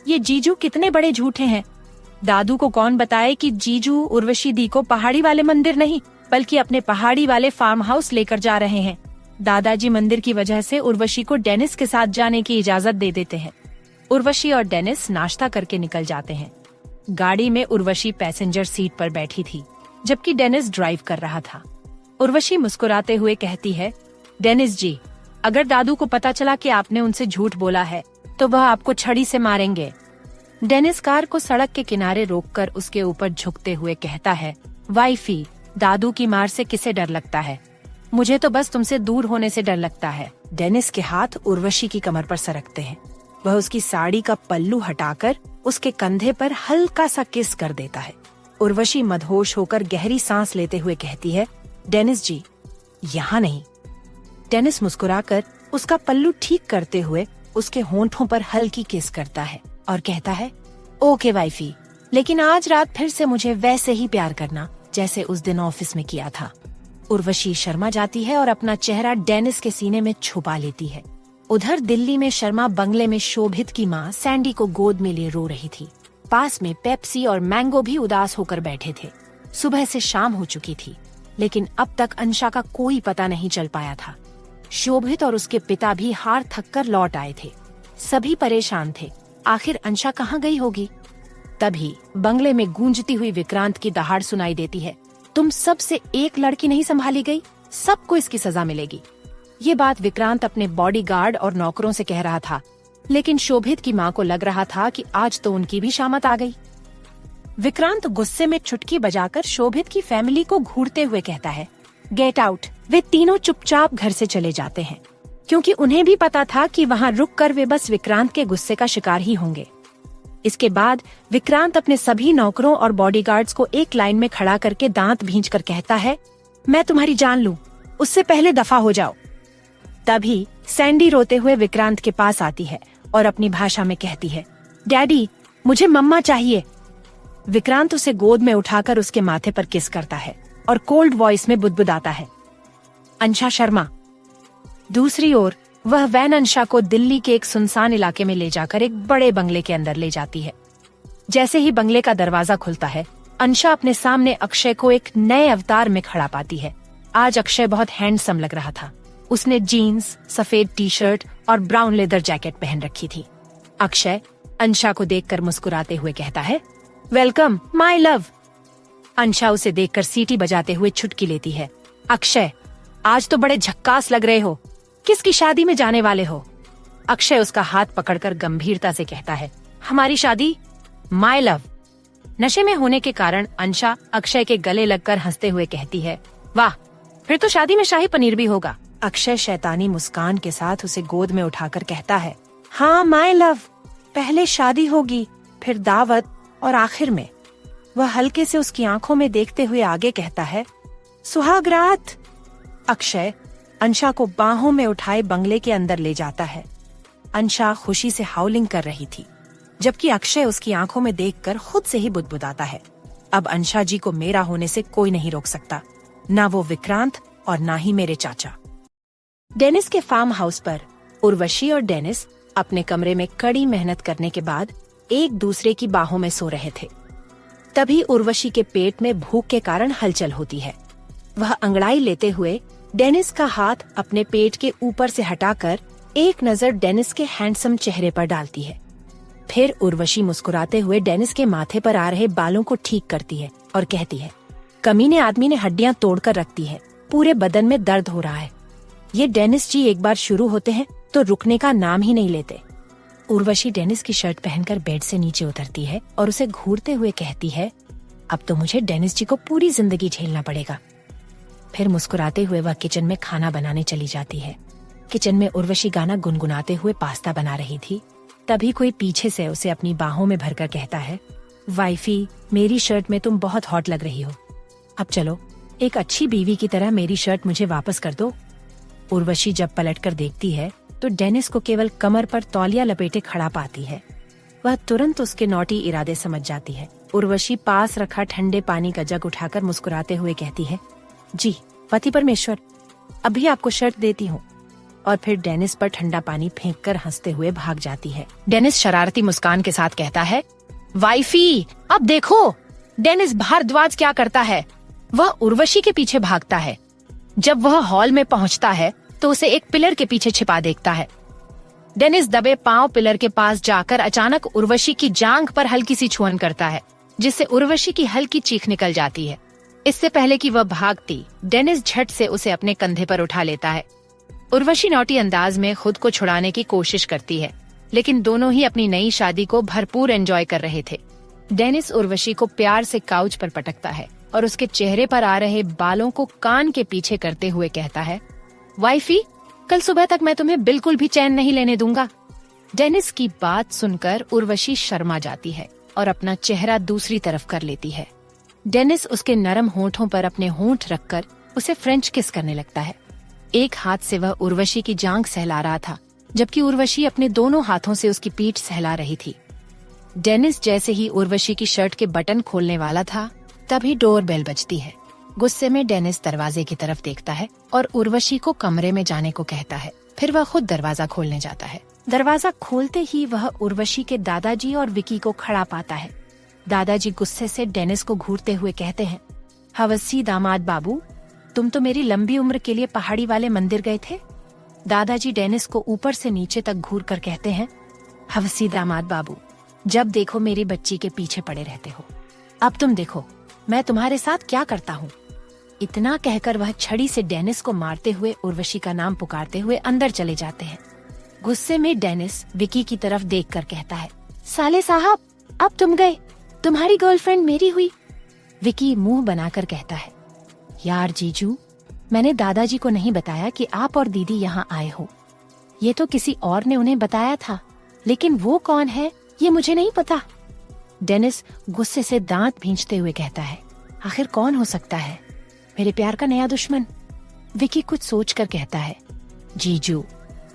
ये जीजू कितने बड़े झूठे हैं। दादू को कौन बताए कि जीजू उर्वशी दी को पहाड़ी वाले मंदिर नहीं बल्कि अपने पहाड़ी वाले फार्म हाउस लेकर जा रहे हैं। दादाजी मंदिर की वजह से उर्वशी को डेनिस के साथ जाने की इजाजत दे देते हैं। उर्वशी और डेनिस नाश्ता करके निकल जाते हैं। गाड़ी में उर्वशी पैसेंजर सीट पर बैठी थी जबकि डेनिस ड्राइव कर रहा था। उर्वशी मुस्कुराते हुए कहती है, डेनिस जी, अगर दादू को पता चला कि आपने उनसे झूठ बोला है तो वह आपको छड़ी से मारेंगे। डेनिस कार को सड़क के किनारे रोककर उसके ऊपर झुकते हुए कहता है, वाइफी, दादू की मार से किसे डर लगता है? मुझे तो बस तुमसे दूर होने से डर लगता है। डेनिस के हाथ उर्वशी की कमर पर सरकते हैं। वह उसकी साड़ी का पल्लू हटाकर उसके कंधे पर हल्का सा किस कर देता है। उर्वशी मदहोश होकर गहरी सांस लेते हुए कहती है, डेनिस जी, यहाँ नहीं। डेनिस मुस्कुराकर उसका पल्लू ठीक करते हुए उसके होंठों पर हल्की किस करता है और कहता है, ओके वाइफी, लेकिन आज रात फिर से मुझे वैसे ही प्यार करना जैसे उस दिन ऑफिस में किया था। उर्वशी शर्मा जाती है और अपना चेहरा डेनिस के सीने में छुपा लेती है। उधर दिल्ली में शर्मा बंगले में शोभित की माँ सैंडी को गोद में लिए रो रही थी। पास में पेप्सी और मैंगो भी उदास होकर बैठे थे। सुबह से शाम हो चुकी थी। लेकिन अब तक अंशा का कोई पता नहीं चल पाया था। शोभित और उसके पिता भी हार थककर लौट आए थे। सभी परेशान थे, आखिर अंशा कहाँ गई होगी। तभी बंगले में गूंजती हुई विक्रांत की दहाड़ सुनाई देती है, तुम सबसे एक लड़की नहीं संभाली गई, सबको इसकी सजा मिलेगी। ये बात विक्रांत अपने बॉडीगार्ड और नौकरों से कह रहा था, लेकिन शोभित की माँ को लग रहा था कि आज तो उनकी भी शामत आ गई। विक्रांत गुस्से में चुटकी बजाकर शोभित की फैमिली को घूरते हुए कहता है, गेट आउट। वे तीनों चुपचाप घर से चले जाते हैं, क्योंकि उन्हें भी पता था कि वहाँ रुककर वे बस विक्रांत के गुस्से का शिकार ही होंगे। इसके बाद विक्रांत अपने सभी नौकरों और बॉडीगार्ड्स को एक लाइन में खड़ा करके दांत भींचकर कहता है, मैं तुम्हारी जान लूं, उससे पहले दफा हो जाओ। तभी सैंडी रोते हुए विक्रांत के पास आती है और अपनी भाषा में कहती है, डैडी मुझे मम्मा चाहिए। विक्रांत उसे गोद में उठाकर उसके माथे पर किस करता है और कोल्ड वॉइस में बुदबुदाता है, अंशा शर्मा। दूसरी ओर वह वैन अंशा को दिल्ली के एक सुनसान इलाके में ले जाकर एक बड़े बंगले के अंदर ले जाती है। जैसे ही बंगले का दरवाजा खुलता है, अंशा अपने सामने अक्षय को एक नए अवतार में खड़ा पाती है। आज अक्षय बहुत हैंडसम लग रहा था। उसने जीन्स, सफेद टी शर्ट और ब्राउन लेदर जैकेट पहन रखी थी। अक्षय अंशा को देखकर मुस्कुराते हुए कहता है, वेलकम माय लव। अंशा उसे देखकर सीटी बजाते हुए छुटकी लेती है। अक्षय, आज तो बड़े झक्कास लग रहे हो, किसकी शादी में जाने वाले हो? अक्षय उसका हाथ पकड़कर गंभीरता से कहता है, हमारी शादी माय लव। नशे में होने के कारण अंशा अक्षय के गले लगकर हंसते हुए कहती है, वाह, फिर तो शादी में शाही पनीर भी होगा। अक्षय शैतानी मुस्कान के साथ उसे गोद में उठाकर कहता है, हाँ माय लव, पहले शादी होगी, फिर दावत और आखिर में। वह हल्के से उसकी आंखों में देखते हुए आगे कहता है, सुहागरात। अक्षय अंशा को बाहों में उठाए बंगले के अंदर ले जाता है। अंशा खुशी से हाउलिंग कर रही थी, जबकि अक्षय उसकी आंखों में देखकर खुद से ही बुदबुदाता है, अब अंशा जी को मेरा होने से कोई नहीं रोक सकता, ना वो विक्रांत और ना ही मेरे चाचा। डेनिस के फार्म हाउस पर उर्वशी और डेनिस अपने कमरे में कड़ी मेहनत करने के बाद एक दूसरे की बाहों में सो रहे थे। तभी उर्वशी के पेट में भूख के कारण हलचल होती है। वह अंगड़ाई लेते हुए डेनिस का हाथ अपने पेट के ऊपर से हटाकर एक नजर डेनिस के हैंडसम चेहरे पर डालती है। फिर उर्वशी मुस्कुराते हुए डेनिस के माथे पर आ रहे बालों को ठीक करती है और कहती है, कमीने आदमी ने हड्डियां तोड़कर रख दी है, पूरे बदन में दर्द हो रहा है। ये डेनिस जी एक बार शुरू होते हैं तो रुकने का नाम ही नहीं लेते। उर्वशी डेनिस की शर्ट पहनकर बेड से नीचे उतरती है और उसे घूरते हुए कहती है, अब तो मुझे डेनिस जी को पूरी जिंदगी झेलना पड़ेगा। फिर मुस्कुराते हुए वह किचन में खाना बनाने चली जाती है। किचन में उर्वशी गाना गुनगुनाते हुए पास्ता बना रही थी। तभी कोई पीछे से उसे अपनी बाहों में भरकर कहता है, वाइफी, मेरी शर्ट में तुम बहुत हॉट लग रही हो। अब चलो, एक अच्छी बीवी की तरह मेरी शर्ट मुझे वापस कर दो। उर्वशी जब पलटकर देखती है तो डेनिस को केवल कमर पर तौलिया लपेटे खड़ा पाती है। वह तुरंत उसके नौटी इरादे समझ जाती है। उर्वशी पास रखा ठंडे पानी का जग उठाकर मुस्कुराते हुए कहती है, जी पति परमेश्वर, अभी आपको शर्ट देती हूँ। और फिर डेनिस पर ठंडा पानी फेंककर हंसते हुए भाग जाती है। डेनिस शरारती मुस्कान के साथ कहता है, वाइफी, अब देखो डेनिस भारद्वाज क्या करता है। वह उर्वशी के पीछे भागता है। जब वह हॉल में पहुंचता है तो उसे एक पिलर के पीछे छिपा देखता है। डेनिस दबे पांव पिलर के पास जाकर अचानक उर्वशी की जांघ पर हल्की सी छुअन करता है, जिससे उर्वशी की हल्की चीख निकल जाती है। इससे पहले कि वह भागती, डेनिस झट से उसे अपने कंधे पर उठा लेता है। उर्वशी नौटी अंदाज में खुद को छुड़ाने की कोशिश करती है, लेकिन दोनों ही अपनी नई शादी को भरपूर एंजॉय कर रहे थे। डेनिस उर्वशी को प्यार से काउच पर पटकता है और उसके चेहरे पर आ रहे बालों को कान के पीछे करते हुए कहता है, वाइफी, कल सुबह तक मैं तुम्हें बिल्कुल भी चैन नहीं लेने दूंगा। डेनिस की बात सुनकर उर्वशी शर्मा जाती है और अपना चेहरा दूसरी तरफ कर लेती है। डेनिस उसके नरम होठों पर अपने होंठ रखकर उसे फ्रेंच किस करने लगता है। एक हाथ से वह उर्वशी की जांघ सहला रहा था, जबकि उर्वशी अपने दोनों हाथों से उसकी पीठ सहला रही थी। डेनिस जैसे ही उर्वशी की शर्ट के बटन खोलने वाला था, तभी डोर बेल बजती है। गुस्से में डेनिस दरवाजे की तरफ देखता है और उर्वशी को कमरे में जाने को कहता है। फिर वह खुद दरवाजा खोलने जाता है। दरवाजा खोलते ही वह उर्वशी के दादाजी और विकी को खड़ा पाता है। दादाजी गुस्से से डेनिस को घूरते हुए कहते हैं, हवसी दामाद बाबू, तुम तो मेरी लंबी उम्र के लिए पहाड़ी वाले मंदिर गए थे। दादाजी डेनिस को ऊपर से नीचे तक घूर कर कहते हैं, हवसी दामाद बाबू, जब देखो मेरी बच्ची के पीछे पड़े रहते हो। अब तुम देखो मैं तुम्हारे साथ क्या करता हूँ। इतना कहकर वह छड़ी से डेनिस को मारते हुए उर्वशी का नाम पुकारते हुए अंदर चले जाते हैं। गुस्से में डेनिस विकी की तरफ देखकर कहता है, साले साहब, अब तुम गए, तुम्हारी गर्लफ्रेंड मेरी हुई। विकी मुंह बनाकर कहता है, यार जीजू, मैंने दादाजी को नहीं बताया कि आप और दीदी यहाँ आए हो। ये तो किसी और ने उन्हें बताया था, लेकिन वो कौन है ये मुझे नहीं पता। डेनिस गुस्से से दांत भींचते हुए कहता है, आखिर कौन हो सकता है, मेरे प्यार का नया दुश्मन। विकी कुछ सोचकर कहता है, जीजू,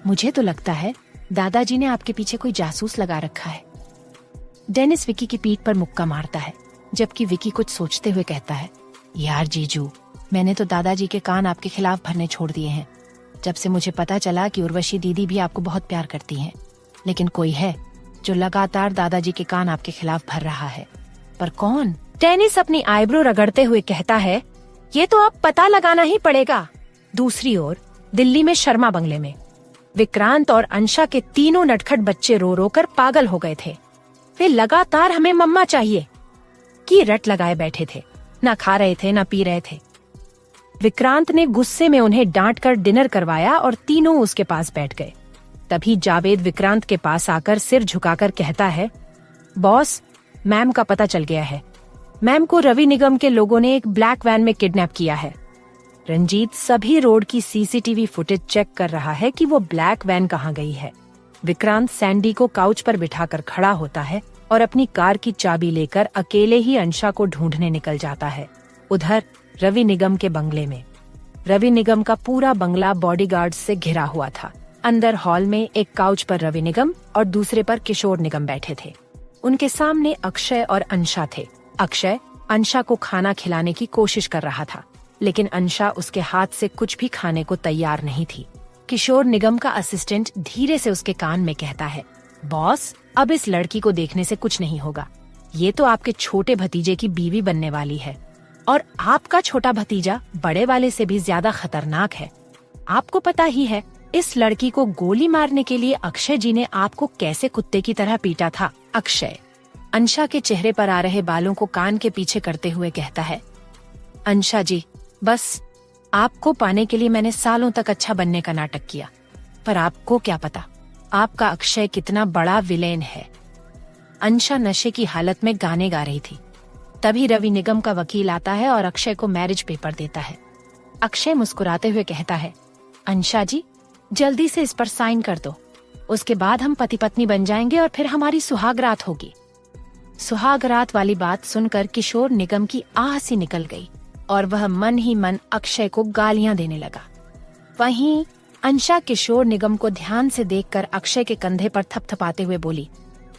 मुझे तो लगता है दादाजी ने आपके पीछे कोई जासूस लगा रखा है। डेनिस विकी की पीठ पर मुक्का मारता है, जबकि विकी कुछ सोचते हुए कहता है, यार जीजू, मैंने तो दादाजी के कान आपके खिलाफ भरने छोड़ दिए हैं। जब से मुझे पता चला कि उर्वशी दीदी भी आपको बहुत प्यार करती हैं, लेकिन कोई है जो लगातार दादाजी के कान आपके खिलाफ भर रहा है। पर कौन? डेनिस अपनी आईब्रो रगड़ते हुए कहता है, ये तो अब पता लगाना ही पड़ेगा। दूसरी ओर दिल्ली में शर्मा बंगले में विक्रांत और अंशा के तीनों नटखट बच्चे रो रो कर पागल हो गए थे। वे लगातार हमें मम्मा चाहिए की रट लगाए बैठे थे, ना खा रहे थे ना पी रहे थे। विक्रांत ने गुस्से में उन्हें डांट कर डिनर करवाया और तीनों उसके पास बैठ गए। तभी जावेद विक्रांत के पास आकर सिर झुकाकर कहता है, बॉस, मैम का पता चल गया है। मैम को रवि निगम के लोगों ने एक ब्लैक वैन में किडनैप किया है। रंजीत सभी रोड की सीसीटीवी फुटेज चेक कर रहा है कि वो ब्लैक वैन कहाँ गई है। विक्रांत सैंडी को काउच पर बिठाकर खड़ा होता है और अपनी कार की चाबी लेकर अकेले ही अंशा को ढूंढने निकल जाता है। उधर रवि निगम के बंगले में रवि निगम का पूरा बंगला बॉडीगार्ड से घिरा हुआ था। अंदर हॉल में एक काउच पर रवि निगम और दूसरे पर किशोर निगम बैठे थे। उनके सामने अक्षय और अंशा थे। अक्षय अंशा को खाना खिलाने की कोशिश कर रहा था, लेकिन अंशा उसके हाथ से कुछ भी खाने को तैयार नहीं थी। किशोर निगम का असिस्टेंट धीरे से उसके कान में कहता है, बॉस, अब इस लड़की को देखने से कुछ नहीं होगा। ये तो आपके छोटे भतीजे की बीवी बनने वाली है, और आपका छोटा भतीजा बड़े वाले से भी ज्यादा खतरनाक है। आपको पता ही है इस लड़की को गोली मारने के लिए अक्षय जी ने आपको कैसे कुत्ते की तरह पीटा था। अक्षय अंशा के चेहरे पर आ रहे बालों को कान के पीछे करते हुए कहता है, अंशा जी, बस आपको पाने के लिए मैंने सालों तक अच्छा बनने का नाटक किया, पर आपको क्या पता आपका अक्षय कितना बड़ा विलेन है। अंशा नशे की हालत में गाने गा रही थी। तभी रवि निगम का वकील आता है और अक्षय को मैरिज पेपर देता है। अक्षय मुस्कुराते हुए कहता है, अंशा जी, जल्दी से इस पर साइन कर दो, उसके बाद हम पति पत्नी बन जाएंगे और फिर हमारी सुहागरात होगी। सुहागरात वाली बात सुनकर किशोर निगम की आह सी निकल गई और वह मन ही मन अक्षय को गालियां देने लगा। वहीं अंशा किशोर निगम को ध्यान से देखकर अक्षय के कंधे पर थपथपाते हुए बोली,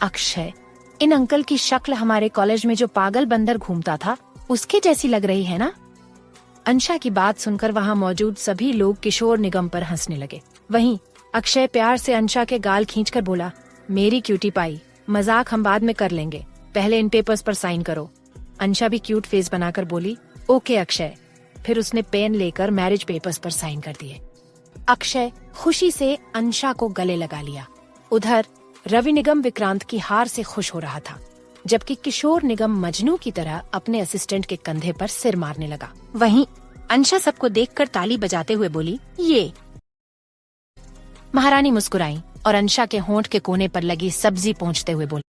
अक्षय, इन अंकल की शक्ल हमारे कॉलेज में जो पागल बंदर घूमता था उसके जैसी लग रही है ना। अंशा की बात सुनकर वहाँ मौजूद सभी लोग किशोर निगम पर हंसने लगे। वहीं अक्षय प्यार से अंशा के गाल खींचकर बोला, मेरी क्यूटी पाई, मजाक हम बाद में कर लेंगे, पहले इन पेपर्स पर साइन करो। अंशा भी क्यूट फेस बनाकर बोली, ओके अक्षय। फिर उसने पेन लेकर मैरिज पेपर्स पर साइन कर दिए। अक्षय खुशी से अंशा को गले लगा लिया। उधर रवि निगम विक्रांत की हार से खुश हो रहा था, जबकि किशोर निगम मजनू की तरह अपने असिस्टेंट के कंधे पर सिर मारने लगा। वहीं अंशा सबको देखकर ताली बजाते हुए बोली, ये। महारानी मुस्कुराई और अंशा के होंठ के कोने पर लगी सब्जी पोंछते हुए बोली,